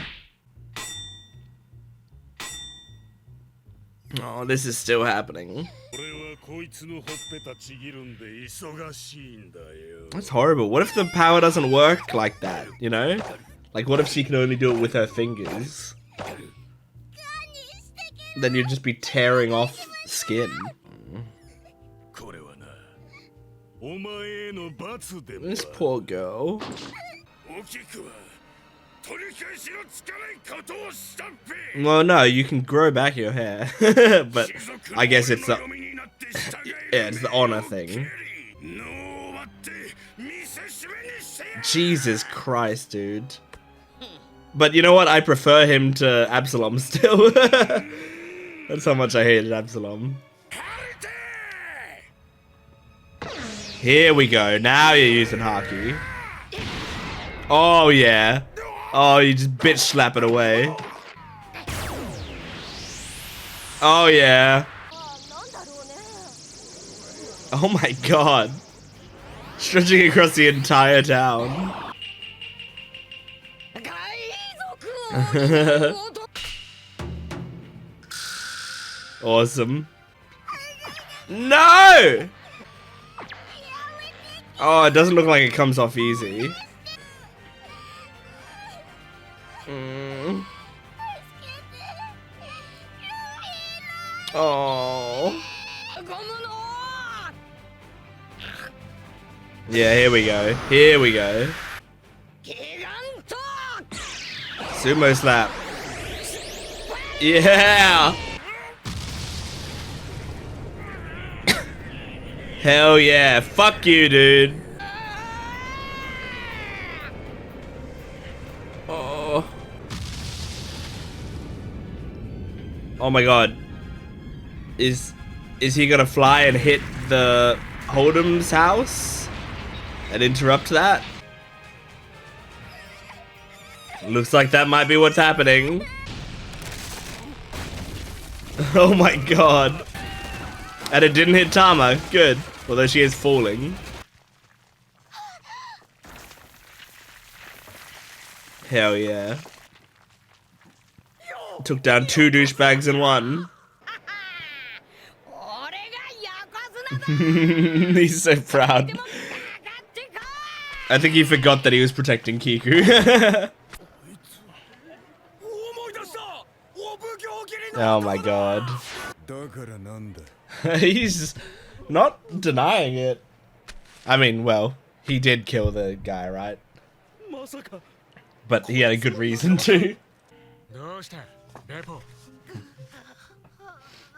A: Oh, this is still happening. That's horrible. What if the power doesn't work like that, you know? Like, what if she can only do it with her fingers? Then you'd just be tearing off skin. This poor girl. Well, no, you can grow back your hair. But I guess it's the... yeah, it's the honor thing. Jesus Christ, dude. But you know what? I prefer him to Absalom still. That's how much I hated Absalom. Here we go. Now you're using Haki. Oh, yeah. Oh, you just bitch slap it away. Oh, yeah. Oh my god. Stretching across the entire town. Awesome. No! Oh, it doesn't look like it comes off easy. Oh. Yeah, here we go. Here we go. Sumo slap. Yeah. Hell yeah. Fuck you, dude. Oh. Oh my god. Is he gonna fly and hit the Hold'em's house and interrupt that? Looks like that might be what's happening. Oh my god. And it didn't hit Tama. Good. Although she is falling. Hell yeah. Took down 2 douchebags in one. He's so proud. I think he forgot that he was protecting Kiku. Oh my god. He's not denying it. I mean, well, he did kill the guy, right? But he had a good reason to.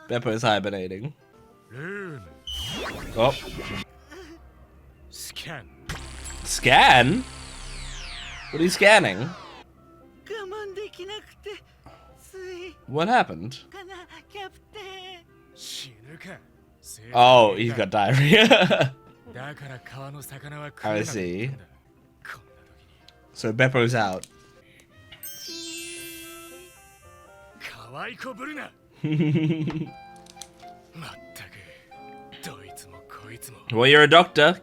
A: Beppo's hibernating. Oh. Scan? What are you scanning? What happened? Oh, he's got diarrhea. I see. So Beppo's out. Well, you're a doctor.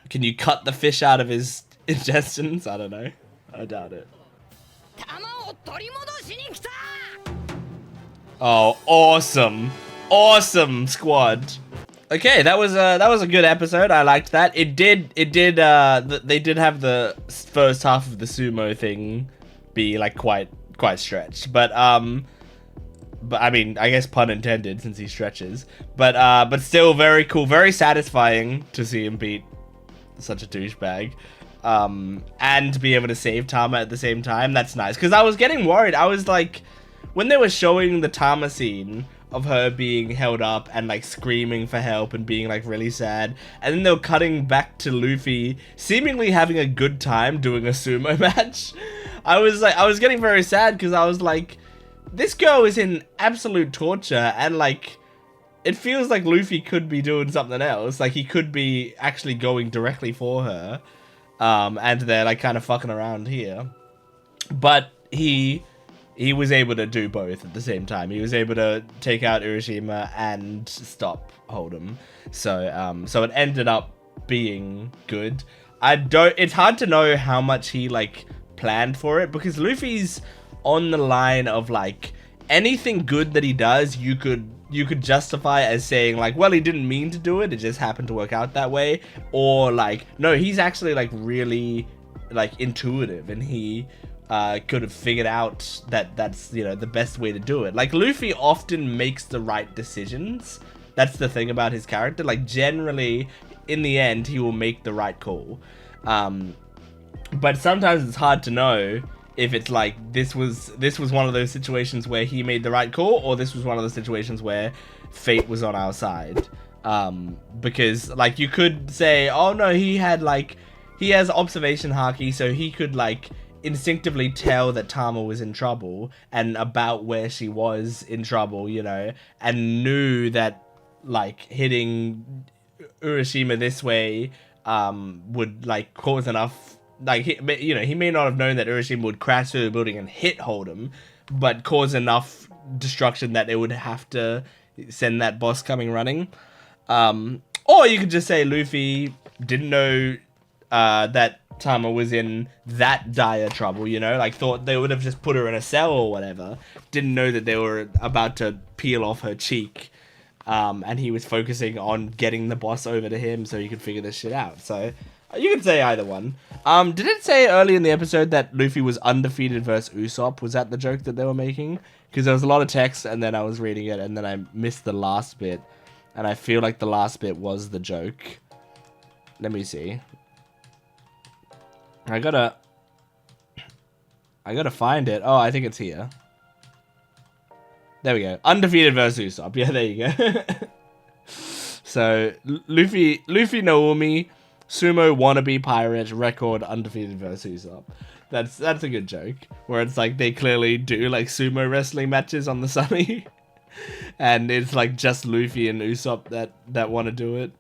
A: Can you cut the fish out of his intestines? I don't know. I doubt it. Oh, awesome. Awesome squad. Okay, that was a good episode. I liked that. They did have the first half of the sumo thing be like quite stretched. But I mean, I guess pun intended since he stretches. But still very cool, very satisfying to see him beat such a douchebag. And be able to save Tama at the same time. That's nice. Because I was getting worried. I was like, when they were showing the Tama scene of her being held up and like screaming for help and being like really sad, and then they were cutting back to Luffy seemingly having a good time doing a sumo match, I was getting very sad because I was like, this girl is in absolute torture, and like it feels like Luffy could be doing something else. Like he could be actually going directly for her, and they're like kind of fucking around here, but he was able to do both at the same time. He was able to take out Urashima and stop Hold'em. So it ended up being good. It's hard to know how much he like planned for it, because Luffy's on the line of like anything good that he does, you could justify as saying like, well, he didn't mean to do it, it just happened to work out that way, or like, no, he's actually like really like intuitive, and he could have figured out that that's, you know, the best way to do it. Like Luffy often makes the right decisions. That's the thing about his character. Like generally in the end he will make the right call, but sometimes it's hard to know if it's like this was one of those situations where he made the right call, or this was one of those situations where fate was on our side. Because like you could say, oh no, he has observation haki, so he could like instinctively tell that Tama was in trouble and about where she was in trouble, you know, and knew that like hitting Urashima this way would like cause enough, like, you know, he may not have known that Urashima would crash through the building and hit Hold'em, but cause enough destruction that it would have to send that boss coming running. Or you could just say Luffy didn't know that Tama was in that dire trouble, you know, like thought they would have just put her in a cell or whatever, didn't know that they were about to peel off her cheek, and he was focusing on getting the boss over to him so he could figure this shit out. So you could say either one. Did it say early in the episode that Luffy was undefeated versus Usopp? Was that the joke that they were making? Because there was a lot of text and then I was reading it and then I missed the last bit. And I feel like the last bit was the joke. Let me see. I gotta find it. Oh, I think it's here. There we go. Undefeated versus Usopp. Yeah, there you go. So, Luffy Naomi, sumo wannabe pirate, record undefeated versus Usopp. That's a good joke. Where it's like they clearly do like sumo wrestling matches on the Sunny. And it's like just Luffy and Usopp that want to do it.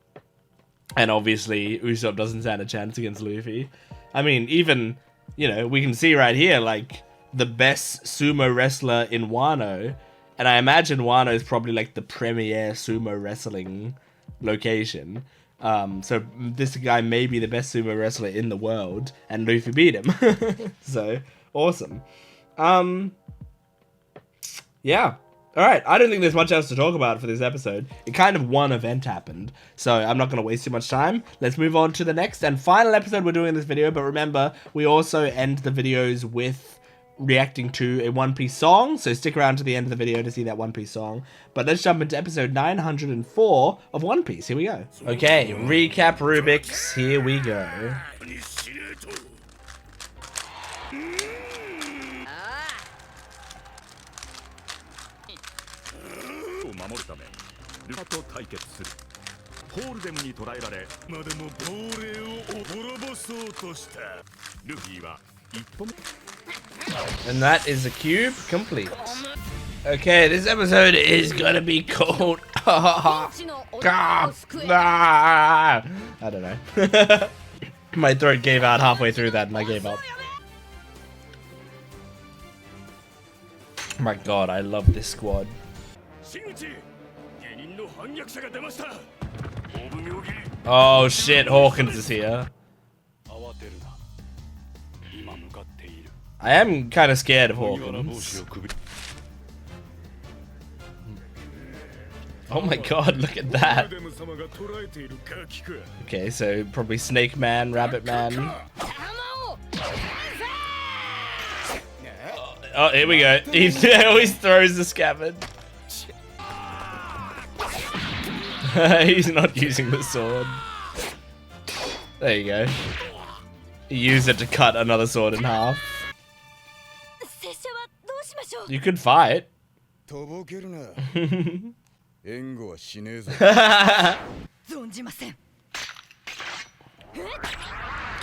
A: And obviously Usopp doesn't stand a chance against Luffy. I mean, even, you know, we can see right here, like, the best sumo wrestler in Wano. And I imagine Wano is probably like the premier sumo wrestling location. So this guy may be the best sumo wrestler in the world, and Luffy beat him. So awesome. Yeah. Alright, I don't think there's much else to talk about for this episode. It kind of one event happened, so I'm not going to waste too much time. Let's move on to the next and final episode we're doing in this video, but remember, we also end the videos with reacting to a One Piece song, so stick around to the end of the video to see that One Piece song. But let's jump into episode 904 of One Piece. Here we go. Okay, recap Rubik's. Here we go. And that is the cube complete. Okay, this episode is gonna be called I don't know. My throat gave out halfway through that and I gave up. My god, I love this squad. Oh shit, Hawkins is here. I am kind of scared of Hawkins. Oh my god, look at that. Okay, so probably Snake Man, Rabbit Man. Oh, here we go. He always throws the scabbard. He's not using the sword. There you go. He used it to cut another sword in half. You could fight.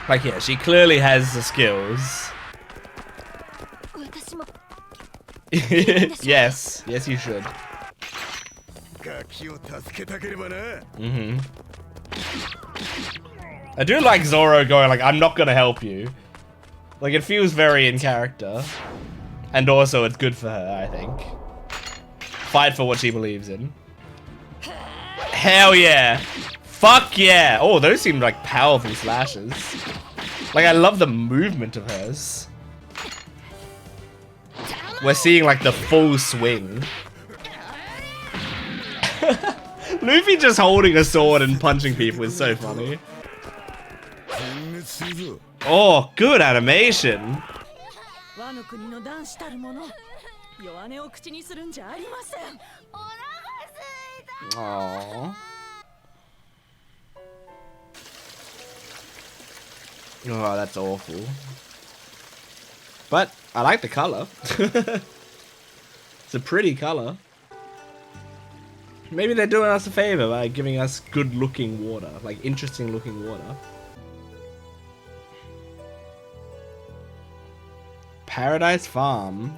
A: Like, yeah, she clearly has the skills. Yes, yes you should. I do like Zoro going like, I'm not gonna help you. Like, it feels very in character. And also, it's good for her, I think. Fight for what she believes in. Hell yeah! Fuck yeah! Oh, those seem like powerful slashes. Like, I love the movement of hers. We're seeing like the full swing. Luffy just holding a sword and punching people is so funny. Oh, good animation. Aww. Oh, that's awful. But I like the color. It's a pretty color. Maybe they're doing us a favor by giving us good looking water, like interesting looking water. Paradise Farm.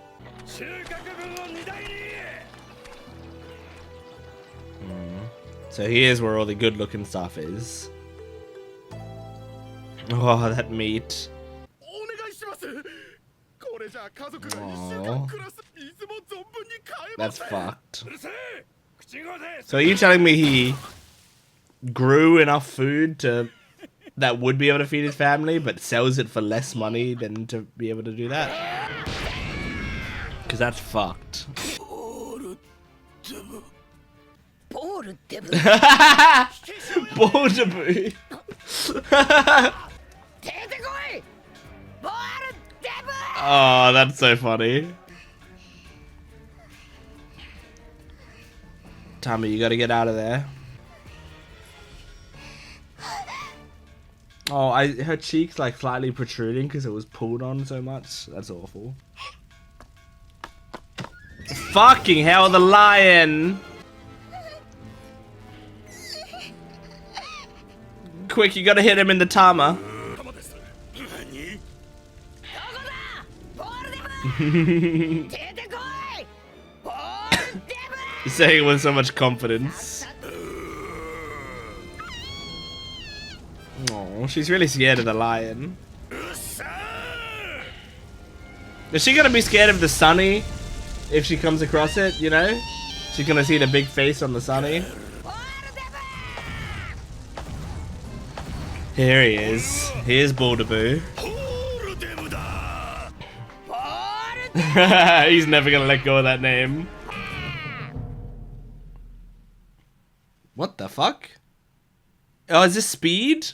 A: So here's where all the good looking stuff is. Oh, that meat. Aww. That's fucked. So are you telling me he grew enough food that would be able to feed his family, but sells it for less money than to be able to do that? Because that's fucked. Bordebu. Oh, that's so funny. Tommy, you gotta get out of there. Oh, her cheeks like slightly protruding because it was pulled on so much. That's awful. Fucking hell, the lion! Quick, you gotta hit him in the tama. He's saying it with so much confidence. Oh, she's really scared of the lion. Is she gonna be scared of the Sunny if she comes across it, you know? She's gonna see the big face on the Sunny. Here he is. Here's Baldaboo. He's never gonna let go of that name. What the fuck? Oh, is this Speed?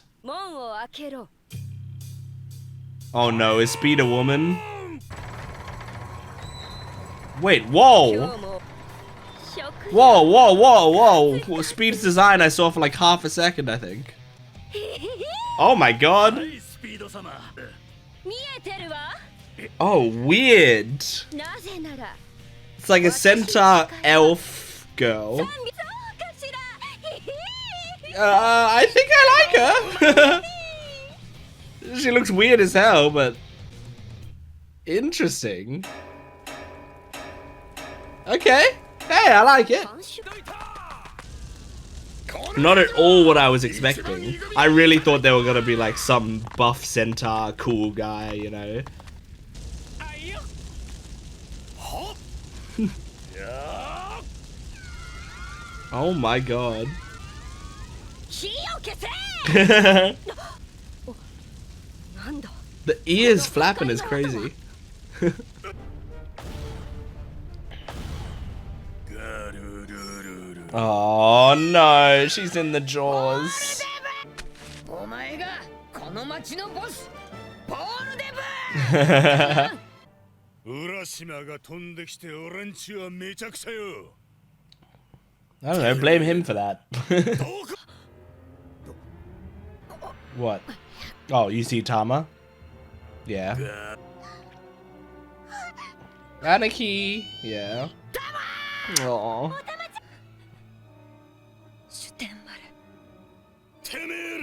A: Oh no, is Speed a woman? Wait, whoa! Whoa, whoa, whoa, whoa! Speed's design I saw for like half a second, I think. Oh my god! Oh, weird! It's like a centaur elf girl. I think I like her. She looks weird as hell, but interesting. Okay. Hey, I like it. Not at all what I was expecting. I really thought they were gonna be like some buff centaur cool guy, you know. Oh my god. The ears flapping is crazy. Oh no, she's in the jaws. I don't know, blame him for that. What? Oh, you see Tama? Yeah. Aniki! Yeah. Aww.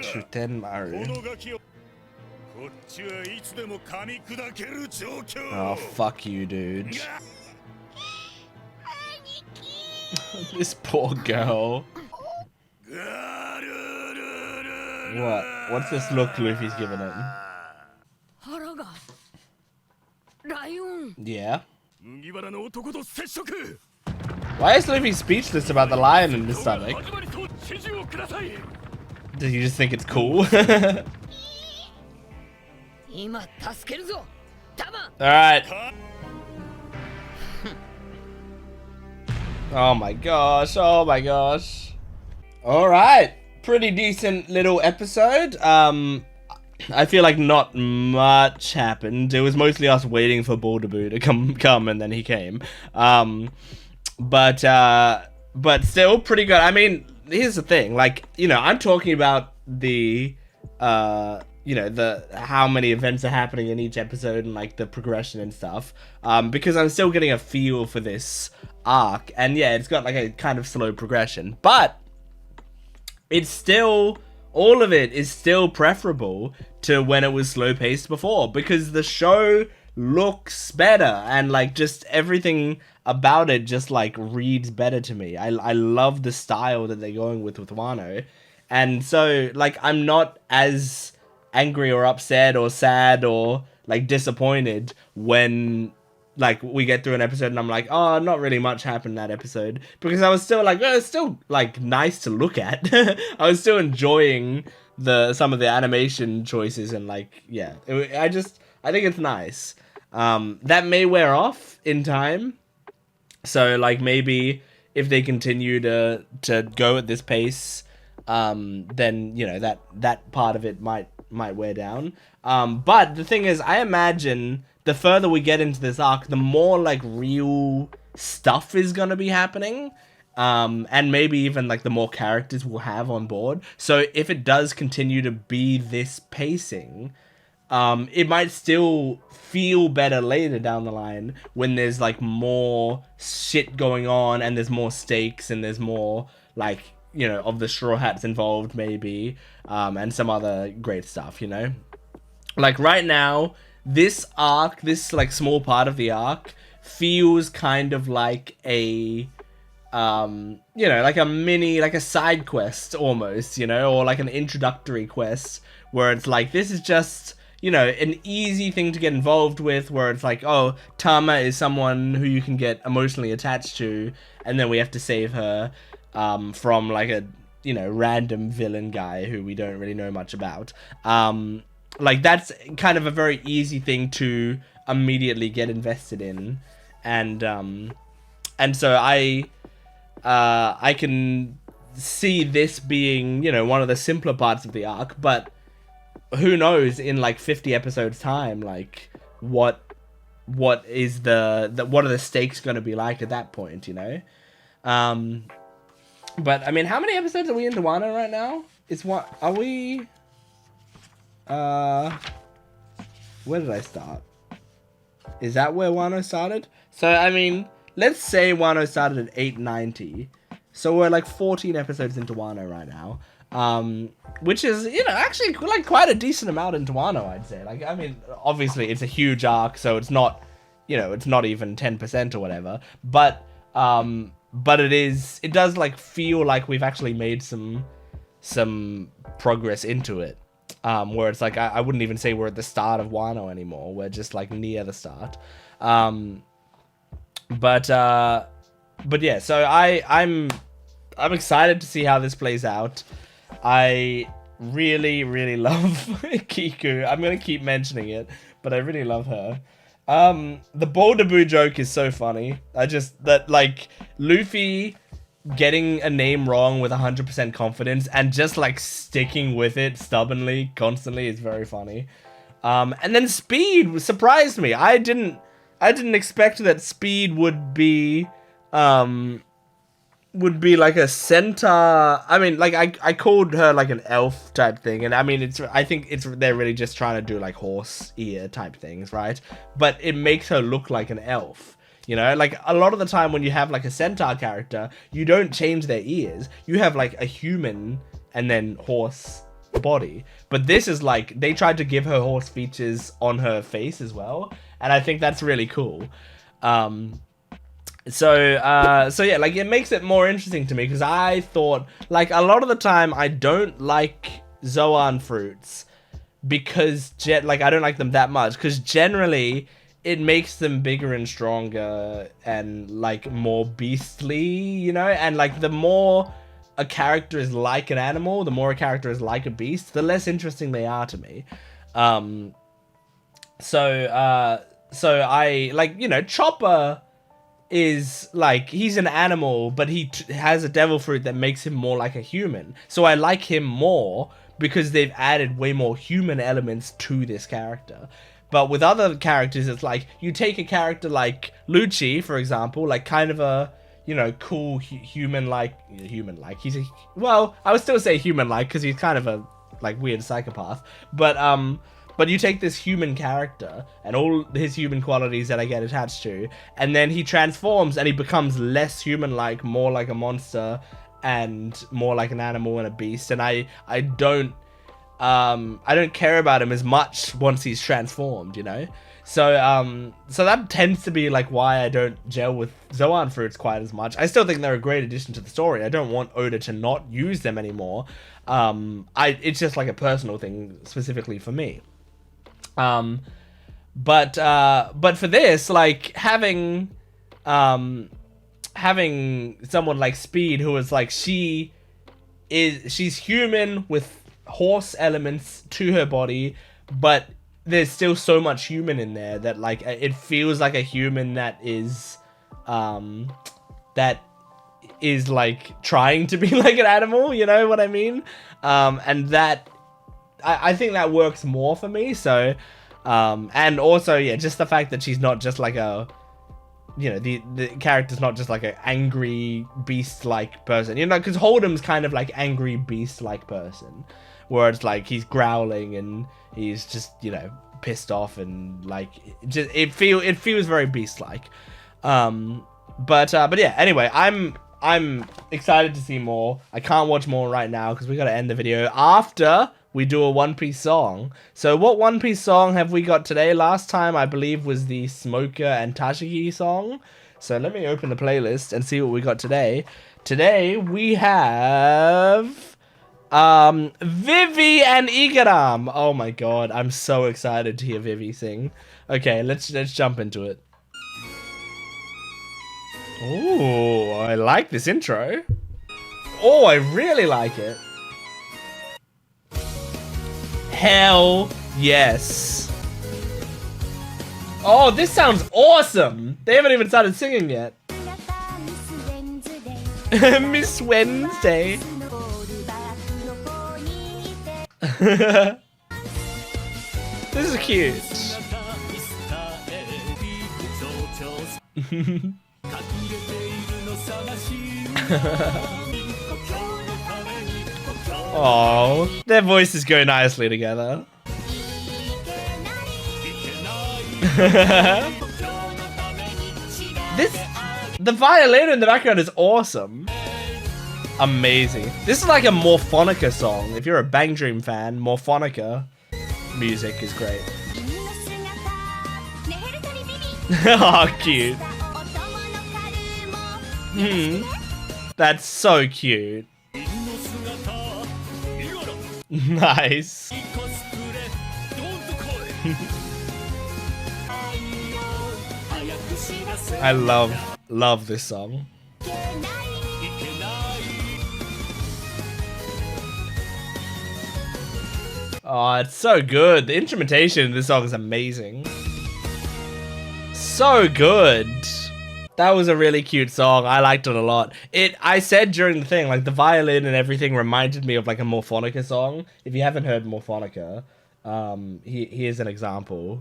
A: Shutenmaru. Oh, fuck you, dude. This poor girl. What? What's this look Luffy's giving him? Yeah. Why is Luffy speechless about the lion in his stomach? Do you just think it's cool? Alright. Oh my gosh, oh my gosh. Alright. Pretty decent little episode. I feel like not much happened. It was mostly us waiting for Baldaboo to come and then he came. But still pretty good. I mean, here's the thing, like, you know, I'm talking about the you know, the how many events are happening in each episode and like the progression and stuff, because I'm still getting a feel for this arc, and yeah, it's got like a kind of slow progression, but it's still, all of it is still preferable to when it was slow paced before, because the show looks better and like just everything about it just like reads better to me. I love the style that they're going with Wano, and so like I'm not as angry or upset or sad or like disappointed when like we get through an episode and I'm like, oh, not really much happened in that episode, because I was still like, well, it's still like nice to look at. I was still enjoying some of the animation choices, and like, yeah, I think it's nice. That may wear off in time, so like maybe if they continue to go at this pace, then you know that part of it might wear down. But the thing is, I imagine the further we get into this arc, the more like real stuff is gonna be happening, and maybe even like the more characters we'll have on board. So if it does continue to be this pacing, it might still feel better later down the line when there's like more shit going on and there's more stakes and there's more like, you know, of the Straw Hats involved maybe, and some other great stuff, you know? Like right now, this arc, this like small part of the arc feels kind of like a, you know, like a mini, like a side quest almost, you know, or like an introductory quest where it's like, this is just, you know, an easy thing to get involved with, where it's like, oh, Tama is someone who you can get emotionally attached to, and then we have to save her, from like a, you know, random villain guy who we don't really know much about. Like that's kind of a very easy thing to immediately get invested in, and so I can see this being, you know, one of the simpler parts of the arc, but who knows in like 50 episodes time, like what is what are the stakes going to be like at that point, you know? But I mean, how many episodes are we in Wano right now? It's what are we? Where did I start? Is that where Wano started? So I mean, let's say Wano started at 890. So we're like 14 episodes into Wano right now. Which is, you know, actually like quite a decent amount into Wano, I'd say. Like, I mean, obviously it's a huge arc, so it's not, you know, it's not even 10% or whatever. But it does like feel like we've actually made some progress into it. Where it's like, I wouldn't even say we're at the start of Wano anymore. We're just like near the start. But yeah, so I'm excited to see how this plays out. I really, really love Kiku. I'm gonna keep mentioning it, but I really love her. The Baldaboo joke is so funny. That like Luffy getting a name wrong with 100% confidence and just like sticking with it stubbornly, constantly is very funny. And then Speed surprised me. I didn't expect that Speed would be like a centaur. I mean, like I called her like an elf type thing, and I mean I think they're really just trying to do like horse ear type things, right? But it makes her look like an elf. You know, like a lot of the time when you have like a centaur character, you don't change their ears. You have like a human and then horse body. But this is like, they tried to give her horse features on her face as well. And I think that's really cool. So yeah, like it makes it more interesting to me because I thought like a lot of the time I don't like Zoan fruits because I don't like them that much because generally it makes them bigger and stronger and like more beastly, you know, and like the more a character is like an animal, the more a character is like a beast, the less interesting they are to me. So I like, you know, Chopper is like, he's an animal, but he has a devil fruit that makes him more like a human. So I like him more because they've added way more human elements to this character. But with other characters, it's like, you take a character like Lucci, for example, like kind of a, you know, cool human-like, he's a, well, I would still say human-like because he's kind of a like weird psychopath. But you take this human character and all his human qualities that I get attached to, and then he transforms and he becomes less human-like, more like a monster and more like an animal and a beast. And I don't care about him as much once he's transformed, you know? So that tends to be like why I don't gel with Zoan fruits quite as much. I still think they're a great addition to the story. I don't want Oda to not use them anymore. It's just like a personal thing specifically for me. But for this, like having someone like Speed who is like, she's human with horse elements to her body, but there's still so much human in there that like it feels like a human that is like trying to be like an animal, you know what I mean? And that I think that works more for me. So and also, yeah, just the fact that she's not just like a you know, the character's not just like an angry beast-like person, you know, because Hold'em's kind of like angry beast-like person, where it's like he's growling and he's just, you know, pissed off and like it feels very beast-like. But yeah, anyway, I'm excited to see more. I can't watch more right now because we got to end the video after we do a One Piece song. So what One Piece song have we got today? Last time, I believe, was the Smoker and Tashigi song. So let me open the playlist and see what we got today. Today, we have Vivi and Igaram. Oh my god, I'm so excited to hear Vivi sing. Okay, let's jump into it. Oh, I like this intro. Oh, I really like it. Hell yes. Oh, this sounds awesome. They haven't even started singing yet. Miss Wednesday. This is cute. Oh, their voices go nicely together. The violin in the background is awesome. Amazing. This is like a Morphonica song. If you're a Bang Dream fan, Morphonica music is great. Oh, cute. That's so cute. Nice. I love this song. Oh, it's so good. The instrumentation in this song is amazing. So good. That was a really cute song. I liked it a lot. I said during the thing, like the violin and everything reminded me of like a Morphonica song. If you haven't heard Morphonica, here's an example.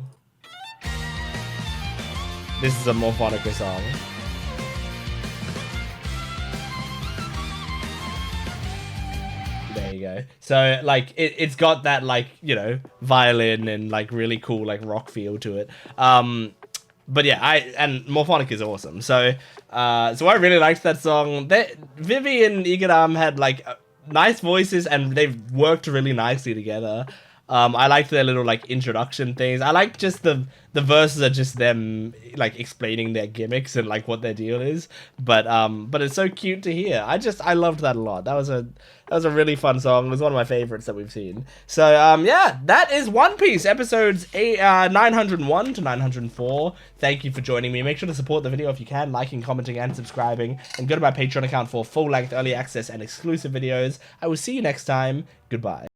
A: This is a Morphonica song. There you go. So like it's got that like, you know, violin and like really cool like rock feel to it. But yeah, and Morphonica is awesome. So I really liked that song. Vivi and Igaram had like nice voices and they've worked really nicely together. I liked their little like introduction things. I like just the verses are just them like explaining their gimmicks and like what their deal is. But it's so cute to hear. I loved that a lot. That was a really fun song. It was one of my favorites that we've seen. So yeah, that is One Piece episodes 901 to 904. Thank you for joining me. Make sure to support the video if you can, liking, commenting, and subscribing. And go to my Patreon account for full-length early access and exclusive videos. I will see you next time. Goodbye.